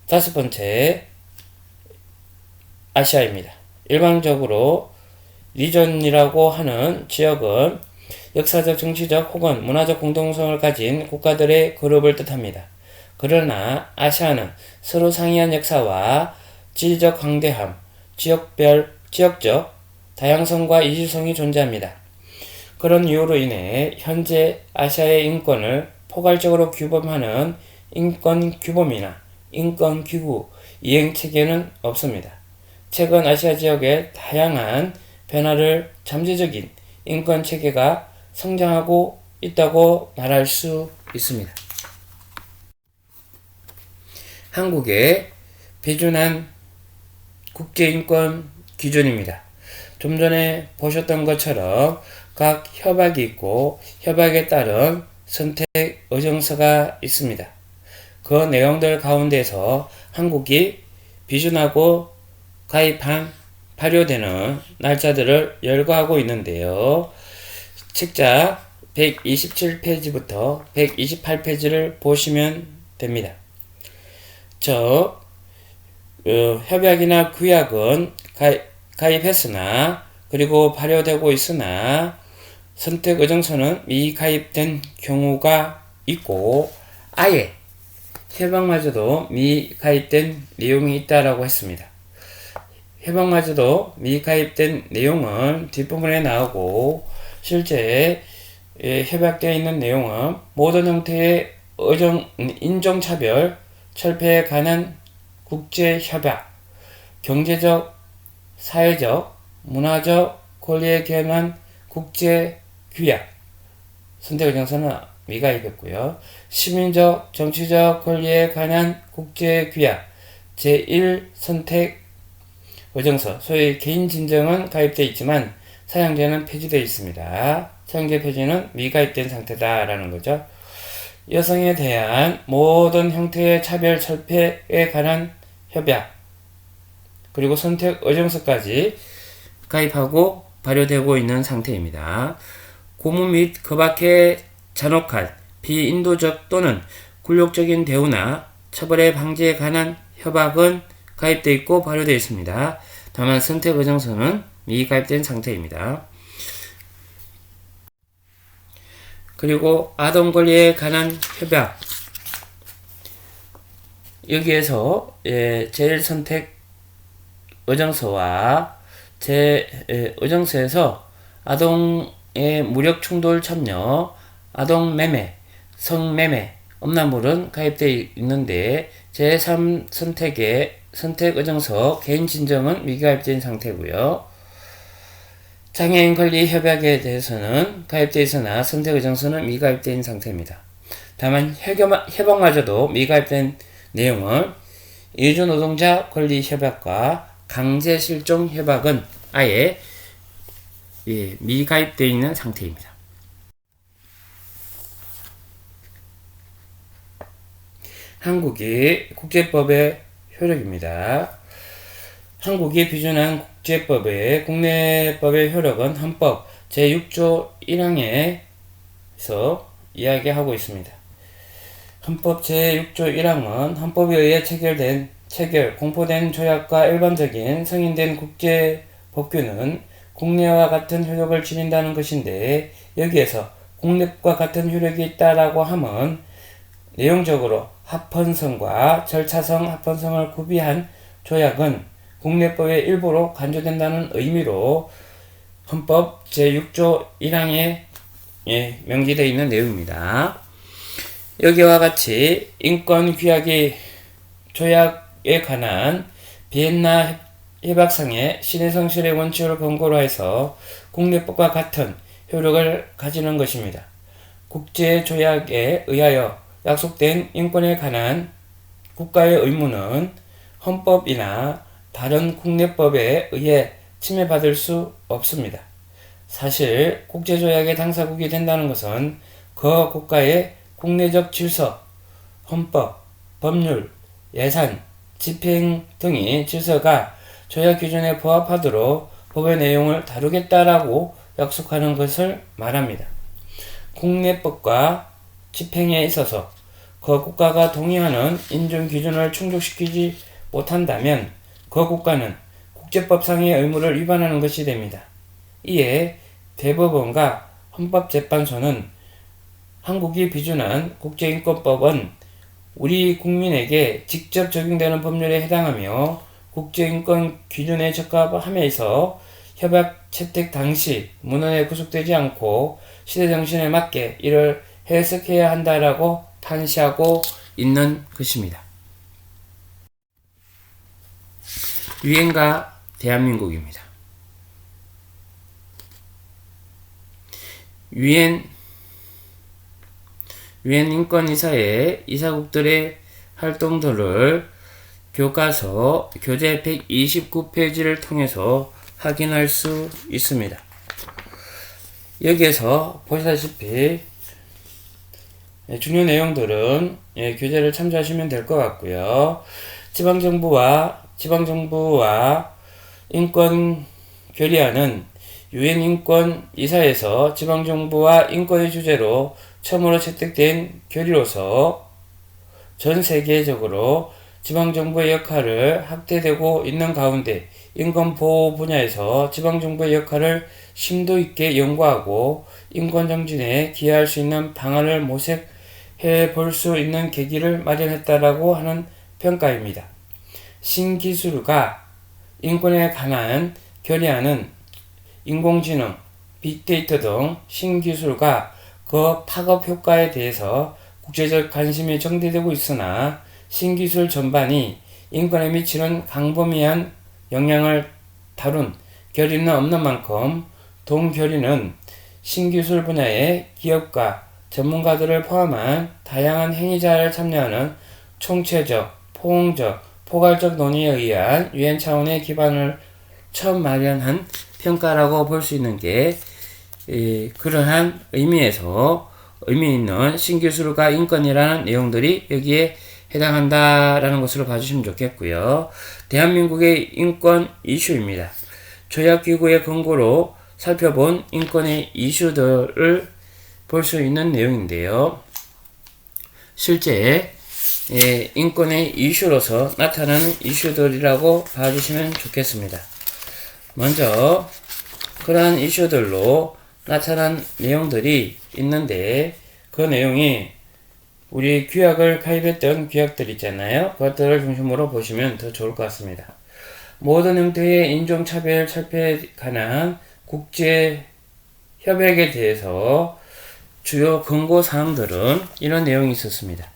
다섯 번째, 아시아입니다. 일반적으로 리전이라고 하는 지역은 역사적, 정치적 혹은 문화적 공동성을 가진 국가들의 그룹을 뜻합니다. 그러나 아시아는 서로 상이한 역사와 지리적 강대함, 지역적 다양성과 이질성이 존재합니다. 그런 이유로 인해 현재 아시아의 인권을 포괄적으로 규범하는 인권규범이나 인권기구 이행체계는 없습니다. 최근 아시아 지역의 다양한 변화를 잠재적인 인권체계가 성장하고 있다고 말할 수 있습니다. 한국의 비준한 국제인권 기준입니다. 좀 전에 보셨던 것처럼 각 협약이 있고 협약에 따른 선택 의정서가 있습니다. 그 내용들 가운데서 한국이 비준하고 가입한 발효되는 날짜들을 열거하고 있는데요. 책자 127페이지부터 128페이지를 보시면 됩니다. 협약이나 규약은 가입했으나 그리고 발효되고 있으나 선택 의정서는 미가입된 경우가 있고 아예 협약마저도 미가입된 내용이 있다라고 했습니다. 협약마저도 미가입된 내용은 뒷부분에 나오고 실제 협약되어 있는 내용은 모든 형태의 인종차별, 철폐에 관한 국제협약, 경제적, 사회적, 문화적 권리에 관한 국제규약, 선택의정서는 미가입했고요. 시민적, 정치적 권리에 관한 국제규약, 제1선택의정서, 소위 개인진정은 가입되어 있지만 사용제는 폐지되어 있습니다. 사용제 폐지는 미가입된 상태다라는 거죠. 여성에 대한 모든 형태의 차별 철폐에 관한 협약 그리고 선택 의정서까지 가입하고 발효되고 있는 상태입니다. 고문 및 그 밖의 잔혹한 비인도적 또는 굴욕적인 대우나 처벌의 방지에 관한 협약은 가입되어 있고 발효되어 있습니다. 다만 선택 의정서는 미가입된 상태입니다. 그리고 아동 권리에 관한 협약, 여기에서 제1선택 의정서와 의정서에서 아동의 무력 충돌 참여, 아동 매매, 성매매, 음란물은 가입되어 있는데 제3선택의 선택 의정서 개인 진정은 미가입된 상태고요. 장애인 권리 협약에 대해서는 가입되어 있으나 선택 의정서는 미가입된 상태입니다. 다만 협약마저도 미가입된 내용은 이주 노동자 권리 협약과 강제 실종 협약은 아예 미가입되어 있는 상태입니다. 한국이 국제법의 효력입니다. 한국이 비준한 국제법의 국내법의 효력은 헌법 제6조 1항에서 이야기하고 있습니다. 헌법 제6조 1항은 헌법에 의해 공포된 조약과 일반적인 승인된 국제법규는 국내와 같은 효력을 지닌다는 것인데 여기에서 국내법과 같은 효력이 있다라고 함은 내용적으로 합헌성과 절차성 합헌성을 구비한 조약은 국내법의 일부로 간주된다는 의미로 헌법 제6조 1항에 명기되어 있는 내용입니다. 여기와 같이 인권규약이 조약에 관한 비엔나 협약상의 신해성실의 원칙을 근거로 해서 국내법과 같은 효력을 가지는 것입니다. 국제조약에 의하여 약속된 인권에 관한 국가의 의무는 헌법이나 다른 국내법에 의해 침해받을 수 없습니다. 사실 국제조약의 당사국이 된다는 것은 그 국가의 국내적 질서, 헌법, 법률, 예산, 집행 등의 질서가 조약 기준에 부합하도록 법의 내용을 다루겠다라고 약속하는 것을 말합니다. 국내법과 집행에 있어서 그 국가가 동의하는 인준 기준을 충족시키지 못한다면 그 국가는 국제법상의 의무를 위반하는 것이 됩니다. 이에 대법원과 헌법재판소는 한국이 비준한 국제인권법은 우리 국민에게 직접 적용되는 법률에 해당하며 국제인권 기준에 적합함에 있어 협약 채택 당시 문헌에 구속되지 않고 시대 정신에 맞게 이를 해석해야 한다라고 탄시하고 있는 것입니다. 유엔과 대한민국입니다. 유엔 인권이사의 이사국들의 활동들을 교과서 교재 129페이지를 통해서 확인할 수 있습니다. 여기에서 보시다시피 중요 내용들은 교재를 참조하시면 될 것 같고요. 지방정부와 인권 결의안은 유엔 인권 이사에서 지방정부와 인권의 주제로 처음으로 채택된 결의로서 전 세계적으로 지방정부의 역할을 확대되고 있는 가운데 인권보호 분야에서 지방정부의 역할을 심도 있게 연구하고 인권정진에 기여할 수 있는 방안을 모색해 볼 수 있는 계기를 마련했다라고 하는 평가입니다. 신기술과 인권에 관한 결의안은 인공지능, 빅데이터 등 신기술과 그 파급 효과에 대해서 국제적 관심이 정대되고 있으나 신기술 전반이 인권에 미치는 광범위한 영향을 다룬 결의는 없는 만큼 동결의는 신기술 분야의 기업과 전문가들을 포함한 다양한 행위자를 참여하는 총체적, 포용적, 포괄적 논의에 의한 유엔 차원의 기반을 처음 마련한 평가라고 볼 수 있는 게 그러한 의미에서 의미 있는 신기술과 인권이라는 내용들이 여기에 해당한다라는 것으로 봐주시면 좋겠고요. 대한민국의 인권 이슈입니다. 조약기구의 근거로 살펴본 인권의 이슈들을 볼 수 있는 내용인데요. 실제 인권의 이슈로서 나타나는 이슈들이라고 봐주시면 좋겠습니다. 먼저 그러한 이슈들로 나타난 내용들이 있는데 그 내용이 우리 규약을 가입했던 규약들 있잖아요. 그것들을 중심으로 보시면 더 좋을 것 같습니다. 모든 형태의 인종차별 철폐에 관한 국제 협약에 대해서 주요 근거 사항들은 이런 내용이 있었습니다.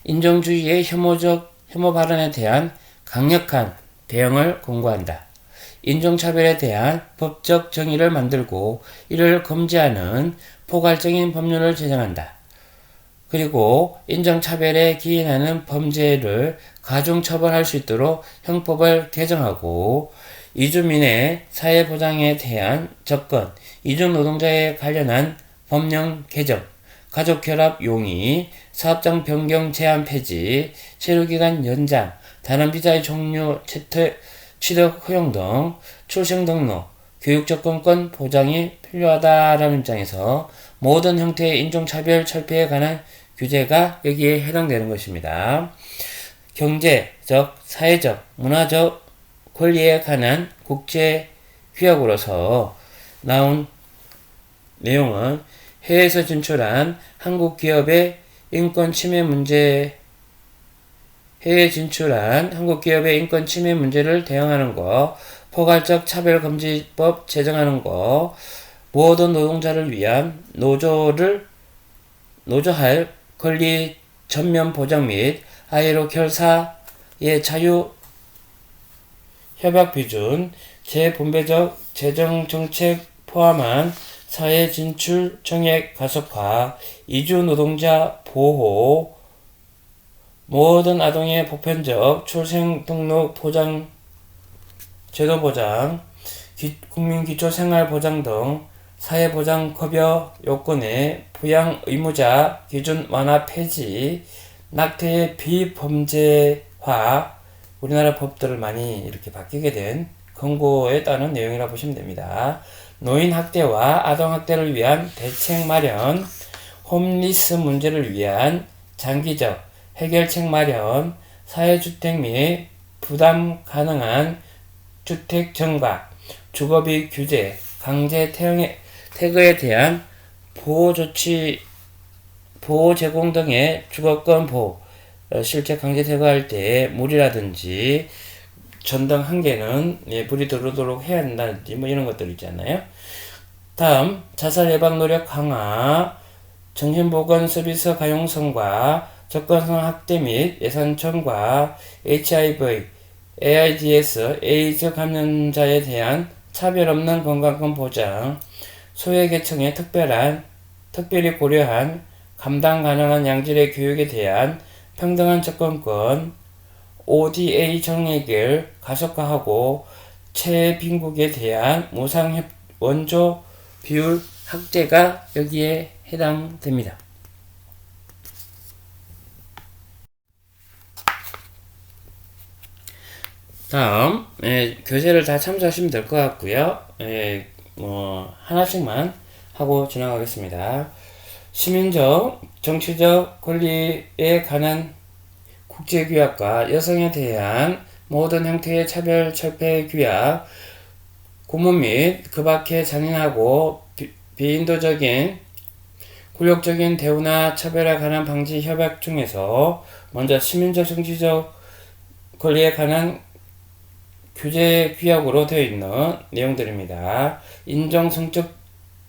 인종주의의 혐오 발언에 대한 강력한 대응을 권고한다. 인종차별에 대한 법적 정의를 만들고 이를 금지하는 포괄적인 법률을 제정한다. 그리고 인종차별에 기인하는 범죄를 가중처벌할 수 있도록 형법을 개정하고 이주민의 사회보장에 대한 접근, 이주노동자에 관련한 법령 개정, 가족결합 용의, 사업장 변경 제한 폐지, 체류기간 연장, 단원비자의 종류, 취득 허용 등 출생 등록, 교육접근권 보장이 필요하다라는 입장에서 모든 형태의 인종차별 철폐에 관한 규제가 여기에 해당되는 것입니다. 경제적, 사회적, 문화적 권리에 관한 국제 규약으로서 나온 내용은 해외에서 진출한 한국 기업의 인권 침해 문제 해외 진출한 한국 기업의 인권 침해 문제를 대응하는 것, 포괄적 차별금지법 제정하는 것, 모든 노동자를 위한 노조할 권리 전면 보장 및 ILO 결사의 자유 협약 비준, 재분배적 재정 정책 포함한 사회 진출 정액 가속화, 이주 노동자 보호, 모든 아동의 보편적 출생 등록 보장, 제도 보장, 국민기초생활보장 등 사회보장 급여 요건의 부양 의무자 기준 완화 폐지, 낙태의 비범죄화, 우리나라 법들을 많이 이렇게 바뀌게 된 권고에 따른 내용이라고 보시면 됩니다. 노인 학대와 아동 학대를 위한 대책 마련, 홈리스 문제를 위한 장기적 해결책 마련, 사회주택 및 부담 가능한 주택 증가, 주거비 규제, 강제 퇴거에 대한 보호 제공 등의 주거권 보호, 실제 강제 퇴거할 때 물이라든지 전등 한 개는 불이 들어오도록 해야 한다든지 뭐 이런 것들 있잖아요. 다음, 자살 예방 노력 강화, 정신보건 서비스 가용성과 접근성 확대 및 예산 청과, HIV, AIDS, 에이즈 감염자에 대한 차별 없는 건강권 보장, 소외계층의 특별히 고려한 감당 가능한 양질의 교육에 대한 평등한 접근권, ODA 정액을 가속화하고 최빈국에 대한 무상 원조 비율 확대가 여기에 해당됩니다. 다음 교재를 다 참조하시면 될 것 같고요. 하나씩만 하고 지나가겠습니다. 시민적, 정치적 권리에 관한 국제규약과 여성에 대한 모든 형태의 차별, 철폐 규약, 고문 및 그 밖의 잔인하고 비인도적인 굴욕적인 대우나 차별에 관한 방지 협약 중에서 먼저 시민적, 정치적 권리에 관한 규제 규약으로 되어 있는 내용들입니다. 인종, 성적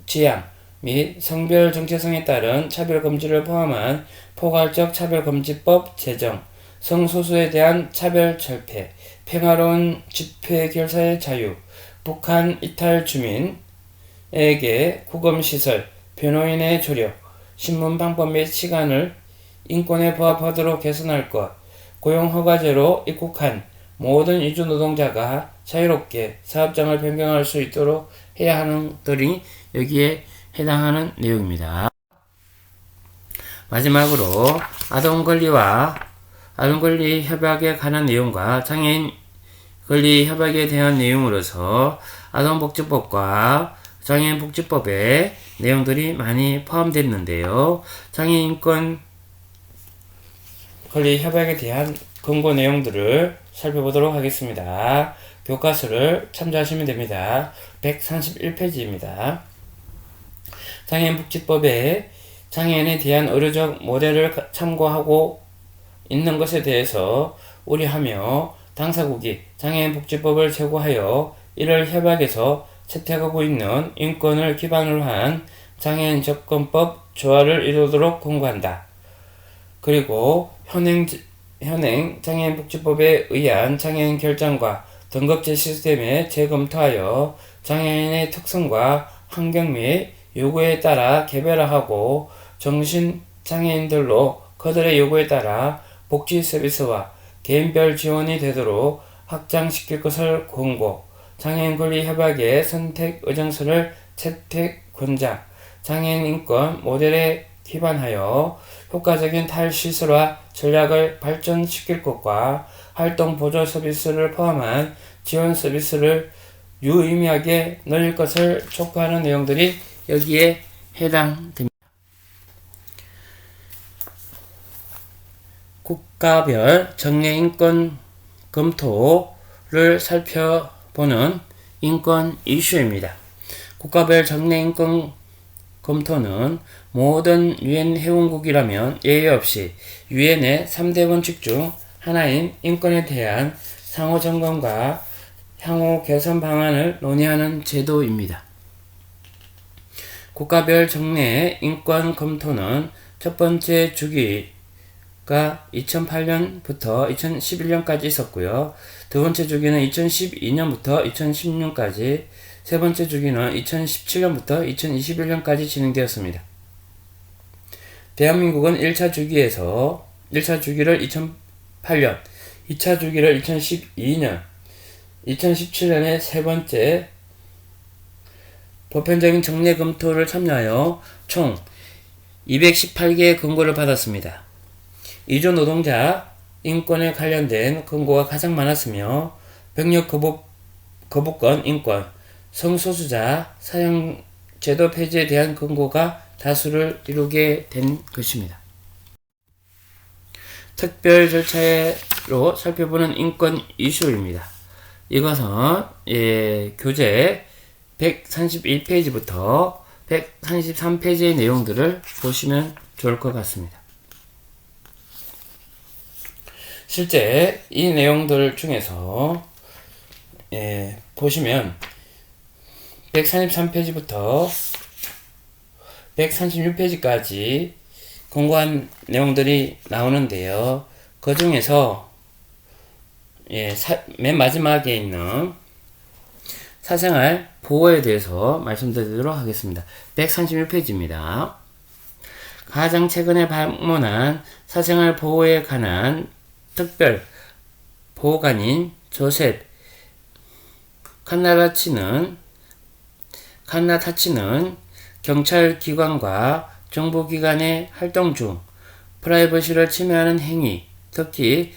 지향 및 성별 정체성에 따른 차별 금지를 포함한 포괄적 차별금지법 제정, 성소수에 대한 차별 철폐, 평화로운 집회 결사의 자유, 북한 이탈 주민에게 구금시설, 변호인의 조력, 신문 방법 및 시간을 인권에 부합하도록 개선할 것, 고용허가제로 입국한 모든 이주 노동자가 자유롭게 사업장을 변경할 수 있도록 해야 하는 들이 여기에 해당하는 내용입니다. 마지막으로 아동권리 협약에 관한 내용과 장애인 권리 협약에 대한 내용으로서 아동복지법과 장애인복지법의 내용들이 많이 포함됐는데요. 장애인권 권리 협약에 대한 근거 내용들을 살펴보도록 하겠습니다. 교과서를 참조하시면 됩니다. 131페이지입니다. 장애인복지법에 장애인에 대한 의료적 모델을 참고하고 있는 것에 대해서 우려하며 당사국이 장애인복지법을 제고하여 이를 협약에서 채택하고 있는 인권을 기반으로 한 장애인 접근법 조화를 이루도록 권고한다. 그리고 현행 장애인복지법에 의한 장애인 결정과 등급제 시스템에 재검토하여 장애인의 특성과 환경 및 요구에 따라 개별화하고 정신장애인들로 그들의 요구에 따라 복지 서비스와 개인별 지원이 되도록 확장시킬 것을 권고, 장애인 권리 협약의 선택 의정서를 채택 권장, 장애인 인권 모델에 기반하여 효과적인 탈시설화 전략을 발전시킬 것과 활동 보조 서비스를 포함한 지원 서비스를 유의미하게 늘릴 것을 촉구하는 내용들이 여기에 해당됩니다. 국가별 정례인권 검토를 살펴보는 인권 이슈입니다. 국가별 정례인권 검토는 모든 유엔 회원국이라면 예외 없이 유엔의 3대 원칙 중 하나인 인권에 대한 상호 점검과 향후 개선 방안을 논의하는 제도입니다. 국가별 정례 인권 검토는 첫 번째 주기가 2008년부터 2011년까지 있었고요. 두 번째 주기는 2012년부터 2016년까지, 세 번째 주기는 2017년부터 2021년까지 진행되었습니다. 대한민국은 1차 주기를 2008년, 2차 주기를 2012년, 2017년에 세 번째 보편적인 정례 검토를 참여하여 총 218개의 권고를 받았습니다. 이주 노동자 인권에 관련된 권고가 가장 많았으며 병력 거부권 인권, 성소수자 사형 제도 폐지에 대한 권고가 다수를 이루게 된 것입니다. 특별 절차로 살펴보는 인권 이슈입니다. 이것은 교재 131페이지부터 133페이지의 내용들을 보시면 좋을 것 같습니다. 실제 이 내용들 중에서 보시면 133페이지부터 136페이지까지 권고한 내용들이 나오는데요. 그 중에서 맨 마지막에 있는 사생활 보호에 대해서 말씀드리도록 하겠습니다. 136페이지입니다. 가장 최근에 방문한 사생활 보호에 관한 특별 보호관인 조셉 칸나타치는 경찰기관과 정보기관의 활동 중 프라이버시를 침해하는 행위, 특히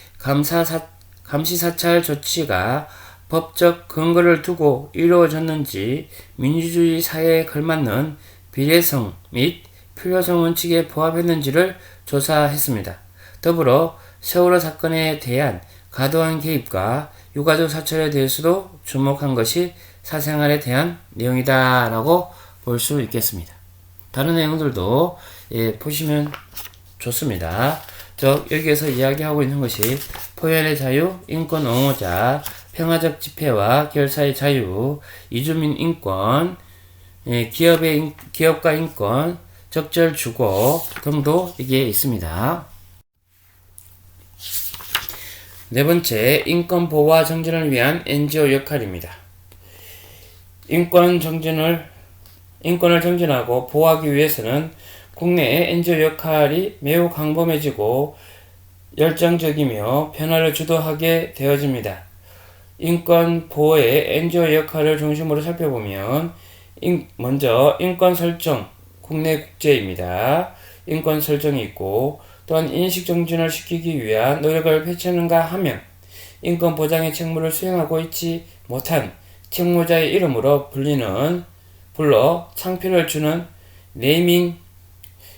감시사찰 조치가 법적 근거를 두고 이루어졌는지 민주주의 사회에 걸맞는 비례성 및 필요성 원칙에 부합했는지를 조사했습니다. 더불어 세월호 사건에 대한 과도한 개입과 유가족 사찰에 대해서도 주목한 것이 사생활에 대한 내용이다 라고 볼 수 있겠습니다. 다른 내용들도 보시면 좋습니다. 여기에서 이야기하고 있는 것이 표현의 자유, 인권 옹호자, 평화적 집회와 결사의 자유, 이주민 인권, 기업가 인권, 적절 주거 등도 여기에 있습니다. 네 번째, 인권 보호와 정진을 위한 NGO 역할입니다. 인권을 정진하고 보호하기 위해서는 국내의 NGO 역할이 매우 광범해지고 열정적이며 변화를 주도하게 되어집니다. 인권 보호의 NGO 역할을 중심으로 살펴보면 먼저 인권 설정, 국내 국제입니다. 인권 설정이 있고 또한 인식 정진을 시키기 위한 노력을 펼치는가 하면 인권 보장의 책무를 수행하고 있지 못한 책무자의 이름으로 불러 창피를 주는 네이밍,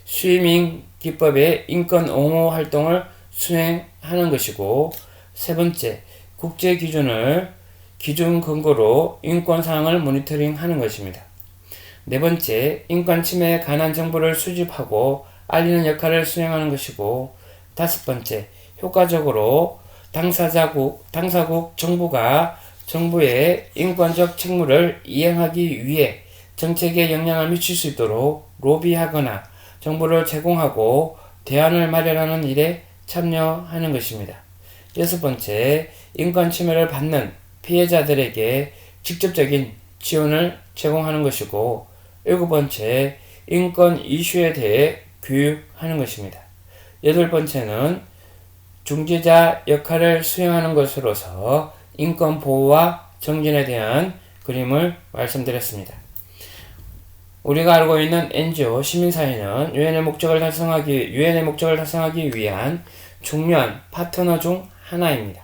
스위밍 기법의 인권 옹호 활동을 수행하는 것이고, 세 번째, 국제 기준 근거로 인권 사항을 모니터링하는 것입니다. 네 번째, 인권 침해에 관한 정보를 수집하고 알리는 역할을 수행하는 것이고, 다섯 번째, 효과적으로 당사국 정부가 정부의 인권적 책무를 이행하기 위해 정책에 영향을 미칠 수 있도록 로비하거나 정보를 제공하고 대안을 마련하는 일에 참여하는 것입니다. 여섯 번째, 인권 침해를 받는 피해자들에게 직접적인 지원을 제공하는 것이고, 일곱 번째, 인권 이슈에 대해 교육하는 것입니다. 여덟 번째는 중재자 역할을 수행하는 것으로서 인권 보호와 정진에 대한 그림을 말씀드렸습니다. 우리가 알고 있는 NGO 시민사회는 유엔의 목적을 달성하기 위한 중요한 파트너 중 하나입니다.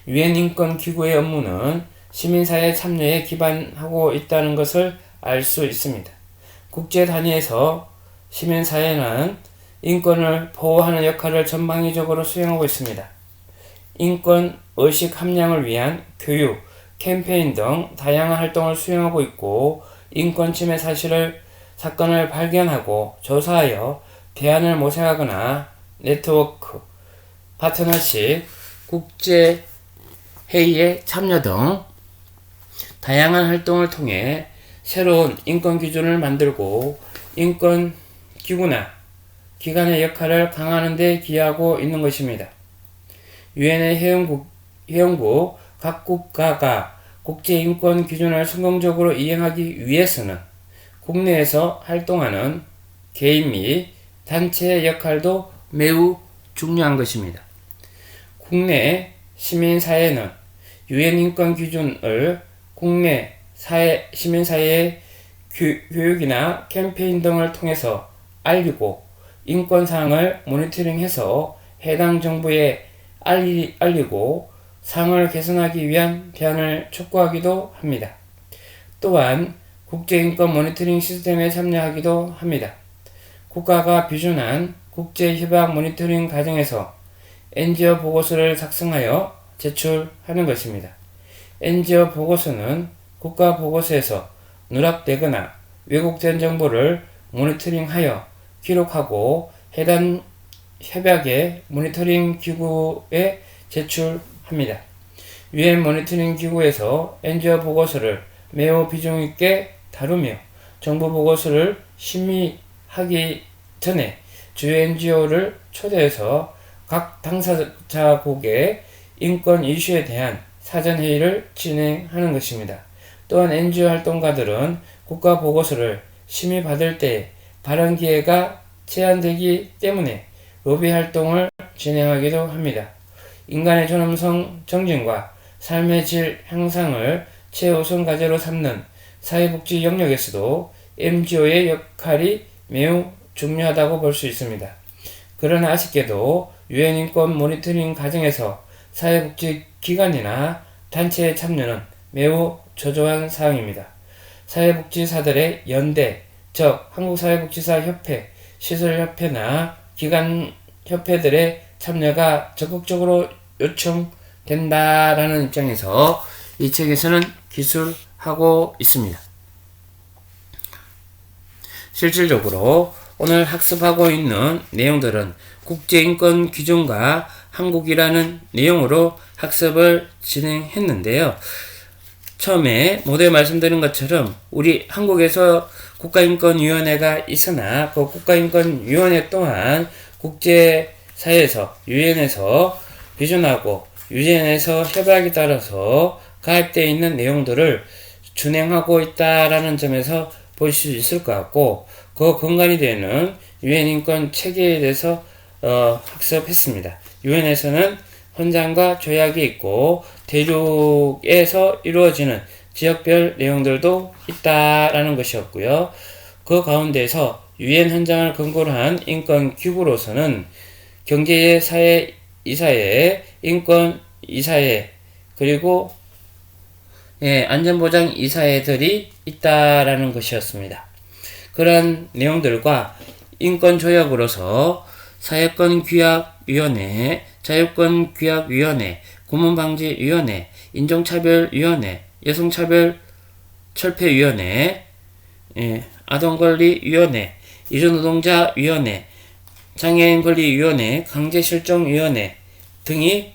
유엔 인권 기구의 업무는 시민사회 참여에 기반하고 있다는 것을 알 수 있습니다. 국제 단위에서 시민사회는 인권을 보호하는 역할을 전방위적으로 수행하고 있습니다. 인권 의식 함량을 위한 교육, 캠페인 등 다양한 활동을 수행하고 있고, 인권 침해 사건을 발견하고 조사하여 대안을 모색하거나 네트워크, 파트너십, 국제 회의에 참여 등 다양한 활동을 통해 새로운 인권 기준을 만들고 인권 기구나 기관의 역할을 강화하는 데 기여하고 있는 것입니다. 유엔의 회원국 각 국가가 국제 인권 기준을 성공적으로 이행하기 위해서는 국내에서 활동하는 개인 및 단체의 역할도 매우 중요한 것입니다. 국내 시민사회는 유엔 인권 기준을 국내 시민사회의 교육이나 캠페인 등을 통해서 알리고 인권사항을 모니터링해서 해당 정부에 알리고 사항을 개선하기 위한 대안을 촉구하기도 합니다. 또한 국제인권 모니터링 시스템에 참여하기도 합니다. 국가가 비준한 국제협약 모니터링 과정에서 NGO 보고서를 작성하여 제출하는 것입니다. NGO 보고서는 국가 보고서에서 누락되거나 왜곡된 정보를 모니터링하여 기록하고 해당 협약의 모니터링 기구에 제출합니다. 유엔 모니터링 기구에서 NGO 보고서를 매우 비중 있게 다루며 정부 보고서를 심의하기 전에 주요 NGO를 초대해서 각 당사자국의 인권 이슈에 대한 사전회의를 진행하는 것입니다. 또한 NGO 활동가들은 국가 보고서를 심의받을 때 발언 기회가 제한되기 때문에 로비 활동을 진행하기도 합니다. 인간의 존엄성 정진과 삶의 질 향상을 최우선 과제로 삼는 사회복지 영역에서도 NGO의 역할이 매우 중요하다고 볼 수 있습니다. 그러나 아쉽게도 유엔 인권 모니터링 과정에서 사회복지 기관이나 단체의 참여는 매우 저조한 사항입니다. 사회복지사들의 연대, 즉 한국사회복지사협회, 시설협회나 기관협회들의 참여가 적극적으로 요청된다라는 입장에서 이 책에서는 기술하고 있습니다. 실질적으로 오늘 학습하고 있는 내용들은 국제인권 기준과 한국이라는 내용으로 학습을 진행했는데요. 처음에 모두에 말씀드린 것처럼 우리 한국에서 국가인권위원회가 있으나 그 국가인권위원회 또한 국제사회에서 유엔에서 비준하고 유엔에서 협약에 따라서 가입되어 있는 내용들을 준행하고 있다라는 점에서 보실 수 있을 것 같고, 그 근간이 되는 유엔 인권 체계에 대해서 학습했습니다. 유엔에서는 헌장과 조약이 있고 대륙에서 이루어지는 지역별 내용들도 있다라는 것이었고요. 그 가운데서 유엔 헌장을 근거로 한 인권 기구로서는 경제 사회 이사회, 인권 이사회, 그리고 안전보장 이사회들이 있다라는 것이었습니다. 그런 내용들과 인권조약으로서 사회권규약위원회, 자유권규약위원회, 고문방지위원회, 인종차별위원회, 여성차별철폐위원회, 아동권리위원회, 이주노동자위원회, 장애인권리위원회, 강제실종위원회 등이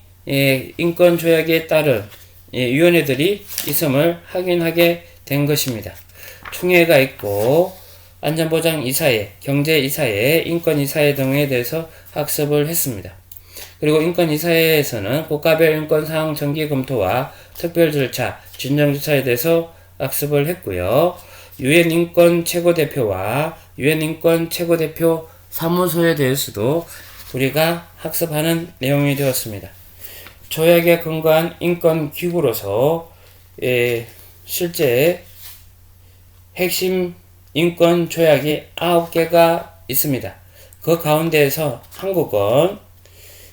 인권조약에 따른 위원회들이 있음을 확인하게 된 것입니다. 총회가 있고 안전보장이사회, 경제이사회, 인권이사회 등에 대해서 학습을 했습니다. 그리고 인권이사회에서는 국가별 인권사항 정기검토와 특별 절차, 진정 절차에 대해서 학습을 했고요. 유엔 인권 최고대표와 유엔 인권 최고대표 사무소에 대해서도 우리가 학습하는 내용이 되었습니다. 조약에 근거한 인권기구로서 실제 핵심 인권 조약이 9개가 있습니다. 그 가운데에서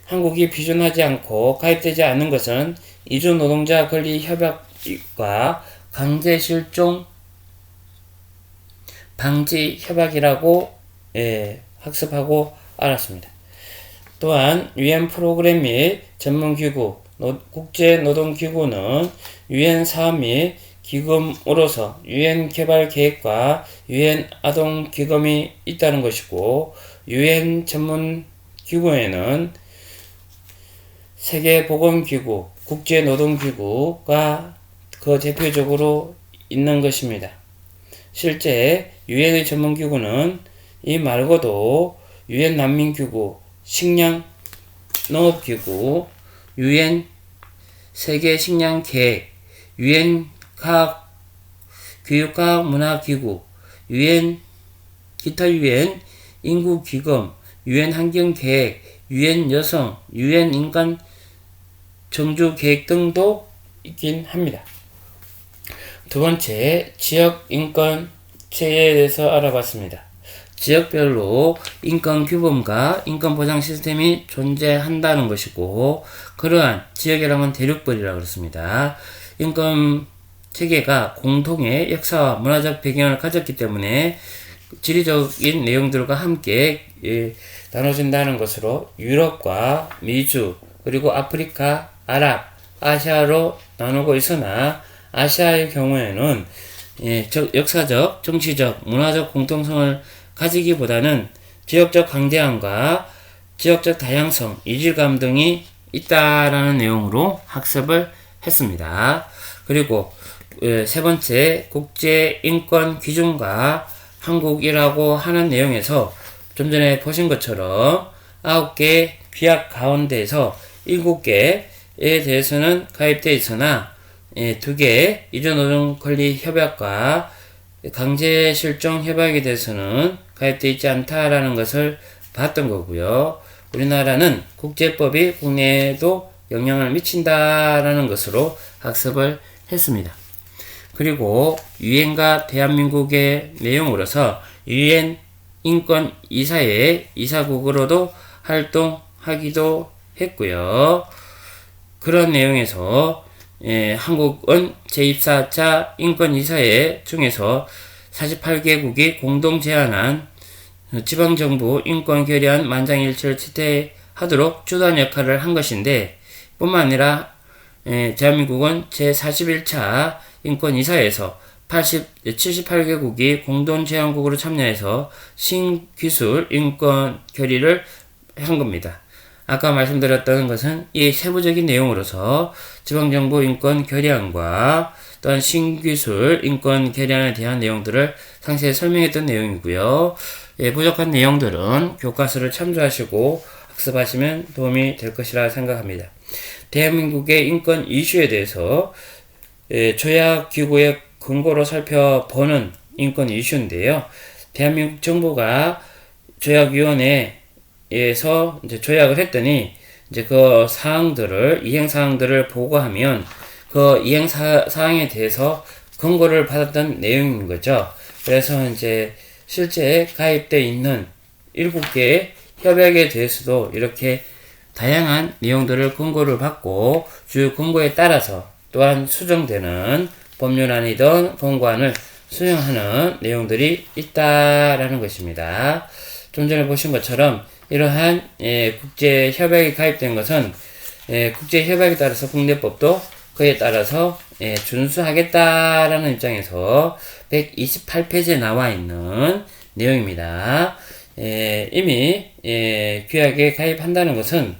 한국이 비준하지 않고 가입되지 않은 것은 이주노동자 권리 협약과 강제실종 방지 협약이라고 학습하고 알았습니다. 또한 유엔 프로그램 및 전문기구, 국제노동기구는 유엔 사업 및 기금으로서 유엔 개발 계획과 유엔 아동 기금이 있다는 것이고, 유엔 전문 기구에는 세계보건기구, 국제노동기구가 그 대표적으로 있는 것입니다. 실제 유엔의 전문기구는 이 말고도 유엔 난민기구, 식량농업기구, 유엔 세계식량계획, 유엔 교육과학문화기구, 기타 유엔 인구기금, 유엔 환경계획, 유엔 여성, 유엔 인간 정주계획 등도 있긴 합니다. 두 번째, 지역 인권 체계에 대해서 알아봤습니다. 지역별로 인권 규범과 인권 보장 시스템이 존재한다는 것이고, 그러한 지역이라면 대륙별이라고 그렇습니다. 인권 체계가 공통의 역사와 문화적 배경을 가졌기 때문에 지리적인 내용들과 함께 나눠진다는 것으로 유럽과 미주, 그리고 아프리카, 아랍, 아시아로 나누고 있으나 아시아의 경우에는 역사적, 정치적, 문화적 공통성을 가지기보다는 지역적 강대함과 지역적 다양성, 이질감 등이 있다라는 내용으로 학습을 했습니다. 그리고 세 번째, 국제인권 기준과 한국이라고 하는 내용에서 좀 전에 보신 것처럼 9개 규약 가운데에서 7개에 대해서는 가입되어 있으나 2개 이주노동권리협약과 강제실종협약에 대해서는 가입되어 있지 않다라는 것을 봤던 거고요. 우리나라는 국제법이 국내에도 영향을 미친다라는 것으로 학습을 했습니다. 그리고 유엔과 대한민국의 내용으로서 유엔 인권 이사회 이사국으로도 활동하기도 했고요. 그런 내용에서 한국은 제24차 인권이사회 중에서 48개국이 공동 제안한 지방정부 인권 결의안 만장일치를 채택하도록 주도한 역할을 한 것인데, 뿐만 아니라 대한민국은 제41차 인권이사회에서 78개국이 공동 제안국으로 참여해서 신기술 인권 결의를 한 겁니다. 아까 말씀드렸던 것은 이 세부적인 내용으로서 지방정부 인권 결의안과 또한 신기술 인권 결의안에 대한 내용들을 상세히 설명했던 내용이고요. 부족한 내용들은 교과서를 참조하시고 학습하시면 도움이 될 것이라 생각합니다. 대한민국의 인권 이슈에 대해서 조약기구의 근거로 살펴보는 인권 이슈인데요. 대한민국 정부가 조약위원회에서 이제 조약을 했더니 이제 그 이행 사항들을 보고하면 그 이행 사항에 대해서 근거를 받았던 내용인 거죠. 그래서 이제 실제 가입되어 있는 7개의 협약에 대해서도 이렇게 다양한 내용들을 근거를 받고 주요 근거에 따라서 또한 수정되는 법률안이든 공고안을 수행하는 내용들이 있다라는 것입니다. 좀 전에 보신 것처럼 이러한 국제협약에 가입된 것은 국제협약에 따라서 국내법도 그에 따라서 준수하겠다라는 입장에서 128페이지에 나와 있는 내용입니다. 이미 규약에 가입한다는 것은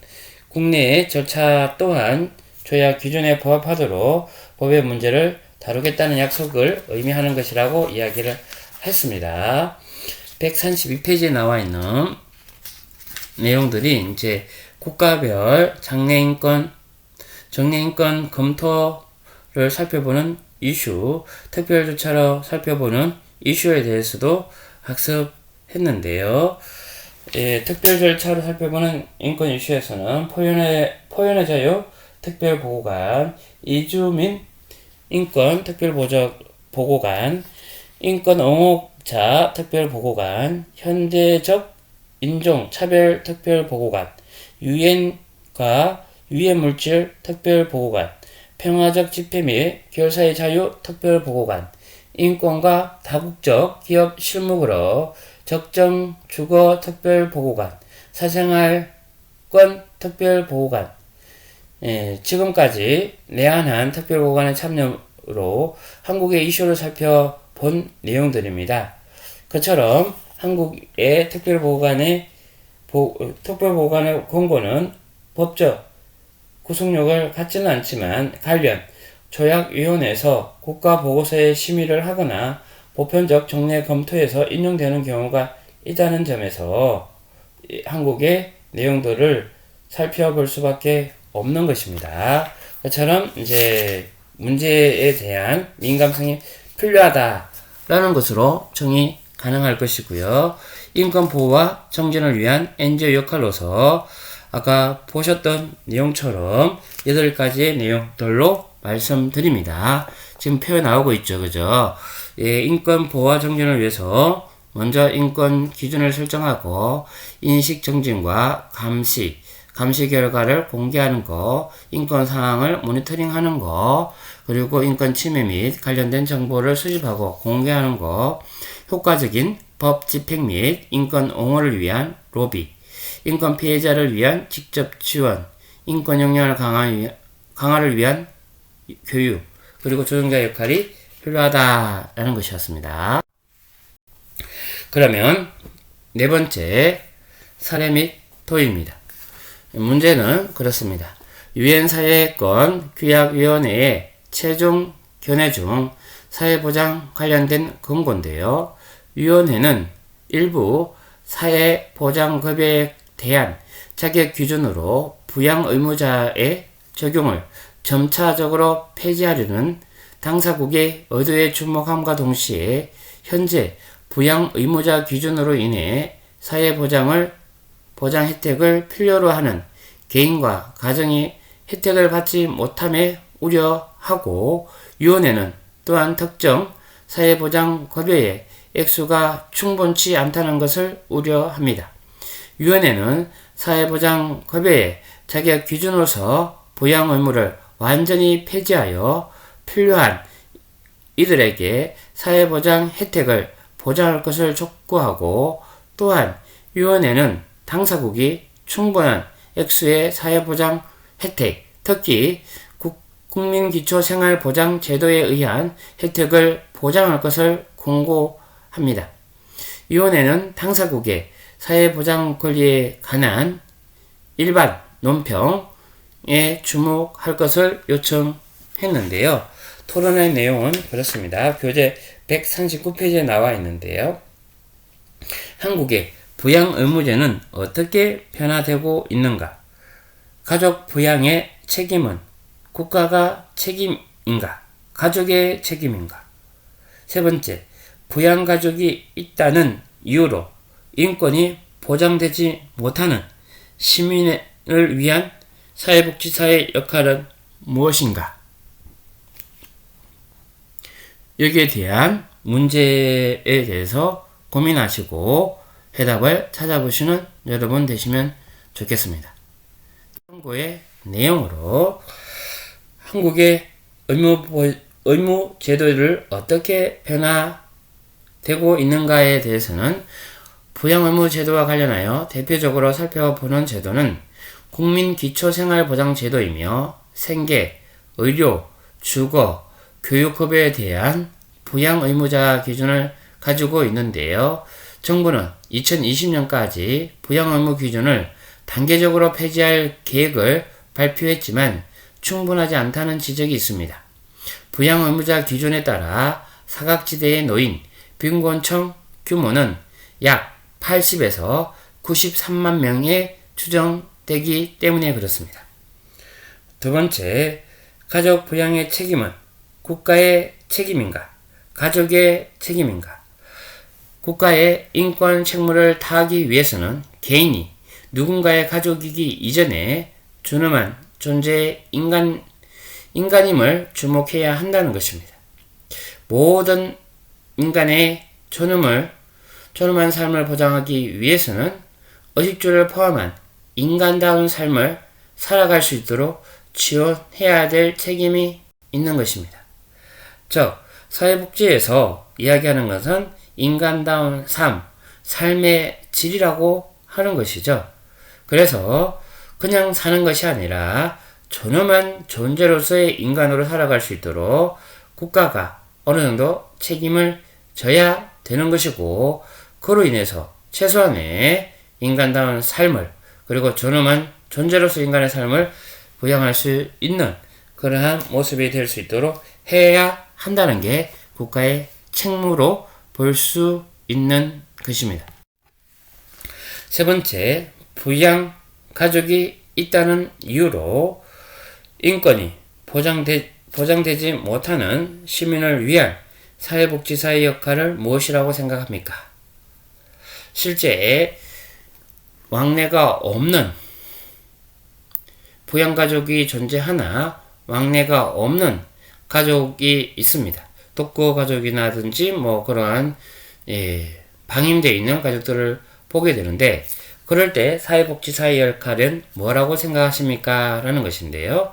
국내의 절차 또한 조약 기준에 부합하도록 법의 문제를 다루겠다는 약속을 의미하는 것이라고 이야기를 했습니다. 132페이지에 나와 있는 내용들이 이제 국가별 정례인권 검토를 살펴보는 이슈, 특별조차로 살펴보는 이슈에 대해서도 학습했는데요. 특별절차로 살펴보는 인권 이슈에서는 포연의 자유 특별보고관, 이주민 인권 특별보고관, 인권 옹호자 특별보고관, 현대적 인종 차별 특별보고관, 유엔과 유해물질 특별보고관, 평화적 집회 및 결사의 자유 특별보고관, 인권과 다국적 기업 실무그룹 적정 주거 특별보고관, 사생활권 특별보고관, 지금까지 내한한 특별보고관의 참여로 한국의 이슈를 살펴본 내용들입니다. 그처럼 한국의 특별보고관의 권고는 법적 구속력을 갖지는 않지만 관련 조약위원회에서 국가보고서에 심의를 하거나 보편적 정례 검토에서 인용되는 경우가 있다는 점에서 한국의 내용들을 살펴볼 수밖에 없는 것입니다. 그처럼 이제 문제에 대한 민감성이 필요하다라는 것으로 정의 가능할 것이고요. 인권 보호와 정진을 위한 NGO 역할로서 아까 보셨던 내용처럼 8가지의 내용들로 말씀드립니다. 지금 표에 나오고 있죠. 그죠? 인권 보호와 정진을 위해서 먼저 인권 기준을 설정하고 인식 정진과 감시 결과를 공개하는 거, 인권 상황을 모니터링하는 거, 그리고 인권 침해 및 관련된 정보를 수집하고 공개하는 거, 효과적인 법 집행 및 인권 옹호를 위한 로비, 인권 피해자를 위한 직접 지원, 인권 역량을 강화를 위한 교육, 그리고 조정자 역할이 필요하다라는 것이었습니다. 그러면 네 번째, 사례 및 도입니다. 문제는 그렇습니다. 유엔 사회권 규약위원회의 최종 견해 중 사회보장 관련된 권고인데요. 위원회는 일부 사회보장급여에 대한 자격 기준으로 부양 의무자의 적용을 점차적으로 폐지하려는 당사국의 의도에 주목함과 동시에 현재 부양 의무자 기준으로 인해 사회보장 혜택을 필요로 하는 개인과 가정이 혜택을 받지 못함에 우려하고, 위원회는 또한 특정 사회보장 급여의 액수가 충분치 않다는 것을 우려합니다. 위원회는 사회보장 급여의 자격 기준으로서 부양 의무를 완전히 폐지하여 필요한 이들에게 사회보장 혜택을 보장할 것을 촉구하고, 또한 위원회는 당사국이 충분한 액수의 사회보장 혜택, 특히 국민기초생활보장제도에 의한 혜택을 보장할 것을 권고합니다. 위원회는 당사국의 사회보장 권리에 관한 일반 논평에 주목할 것을 요청했는데요. 토론의 내용은 그렇습니다. 교재 139페이지에 나와 있는데요. 한국의 부양 의무제는 어떻게 변화되고 있는가? 가족 부양의 책임은 국가가 책임인가? 가족의 책임인가? 세 번째, 부양가족이 있다는 이유로 인권이 보장되지 못하는 시민을 위한 사회복지사의 역할은 무엇인가? 여기에 대한 문제에 대해서 고민하시고 해답을 찾아보시는 여러분 되시면 좋겠습니다. 참고의 내용으로 한국의 의무 제도를 어떻게 변화되고 있는가에 대해서는 부양의무 제도와 관련하여 대표적으로 살펴보는 제도는 국민기초생활보장제도이며 생계, 의료, 주거, 교육급여에 대한 부양의무자 기준을 가지고 있는데요. 정부는 2020년까지 부양의무 기준을 단계적으로 폐지할 계획을 발표했지만 충분하지 않다는 지적이 있습니다. 부양의무자 기준에 따라 사각지대에 놓인 빈곤층 규모는 약 80에서 93만 명에 추정되기 때문에 그렇습니다. 두 번째, 가족 부양의 책임은 국가의 책임인가? 가족의 책임인가? 국가의 인권 책무를 다하기 위해서는 개인이 누군가의 가족이기 이전에 존엄한 존재의 인간임을 주목해야 한다는 것입니다. 모든 인간의 존엄한 삶을 보장하기 위해서는 의식주를 포함한 인간다운 삶을 살아갈 수 있도록 지원해야 될 책임이 있는 것입니다. 즉, 사회복지에서 이야기하는 것은 인간다운 삶의 질이라고 하는 것이죠. 그래서 그냥 사는 것이 아니라 존엄한 존재로서의 인간으로 살아갈 수 있도록 국가가 어느 정도 책임을 져야 되는 것이고, 그로 인해서 최소한의 인간다운 삶을, 그리고 존엄한 존재로서 인간의 삶을 부양할 수 있는 그러한 모습이 될 수 있도록 해야 한다는 게 국가의 책무로 볼 수 있는 것입니다. 세 번째, 부양 가족이 있다는 이유로 인권이 보장되지 못하는 시민을 위한 사회복지사의 역할을 무엇이라고 생각합니까? 실제 왕래가 없는 부양가족이 존재하나 왕래가 없는 가족이 있습니다. 독거가족이라든지 그러한 방임되어 있는 가족들을 보게 되는데, 그럴 때 사회복지사의 역할은 뭐라고 생각하십니까? 라는 것인데요.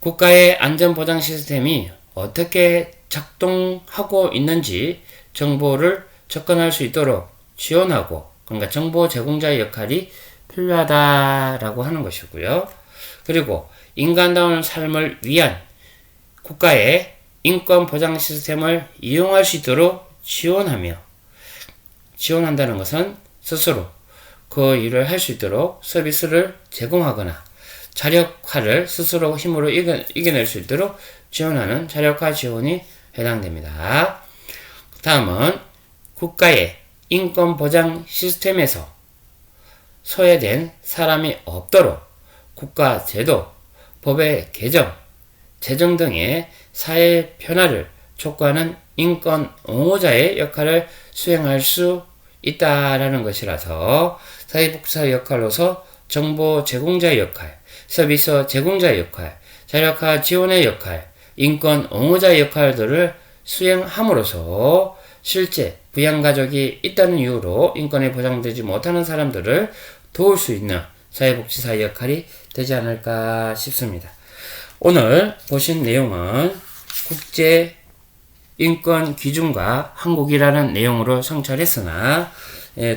국가의 안전보장 시스템이 어떻게 작동하고 있는지 정보를 접근할 수 있도록 지원하고, 그러니까 정보 제공자의 역할이 필요하다라고 하는 것이고요. 그리고 인간다운 삶을 위한 국가의 인권 보장 시스템을 이용할 수 있도록 지원한다는 것은 스스로 그 일을 할 수 있도록 서비스를 제공하거나 자력화를 스스로 힘으로 이겨낼 수 있도록 지원하는 자력화 지원이 해당됩니다. 다음은 국가의 인권 보장 시스템에서 소외된 사람이 없도록 국가 제도, 법의 개정, 재정 등의 사회 변화를 촉구하는 인권 옹호자의 역할을 수행할 수 있다라는 것이라서 사회복지사 역할로서 정보 제공자의 역할, 서비스 제공자의 역할, 자력화 지원의 역할, 인권 옹호자의 역할들을 수행함으로써 실제 부양가족이 있다는 이유로 인권이 보장되지 못하는 사람들을 도울 수 있는 사회복지사의 역할이 되지 않을까 싶습니다. 오늘 보신 내용은 국제 인권 기준과 한국이라는 내용으로 성찰했으나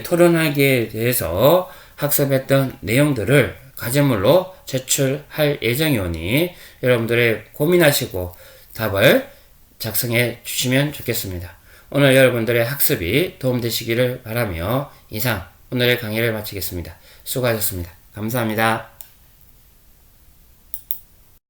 토론하기에 대해서 학습했던 내용들을 과제물로 제출할 예정이오니 여러분들의 고민하시고 답을 작성해 주시면 좋겠습니다. 오늘 여러분들의 학습이 도움되시기를 바라며 이상 오늘의 강의를 마치겠습니다. 수고하셨습니다. 감사합니다.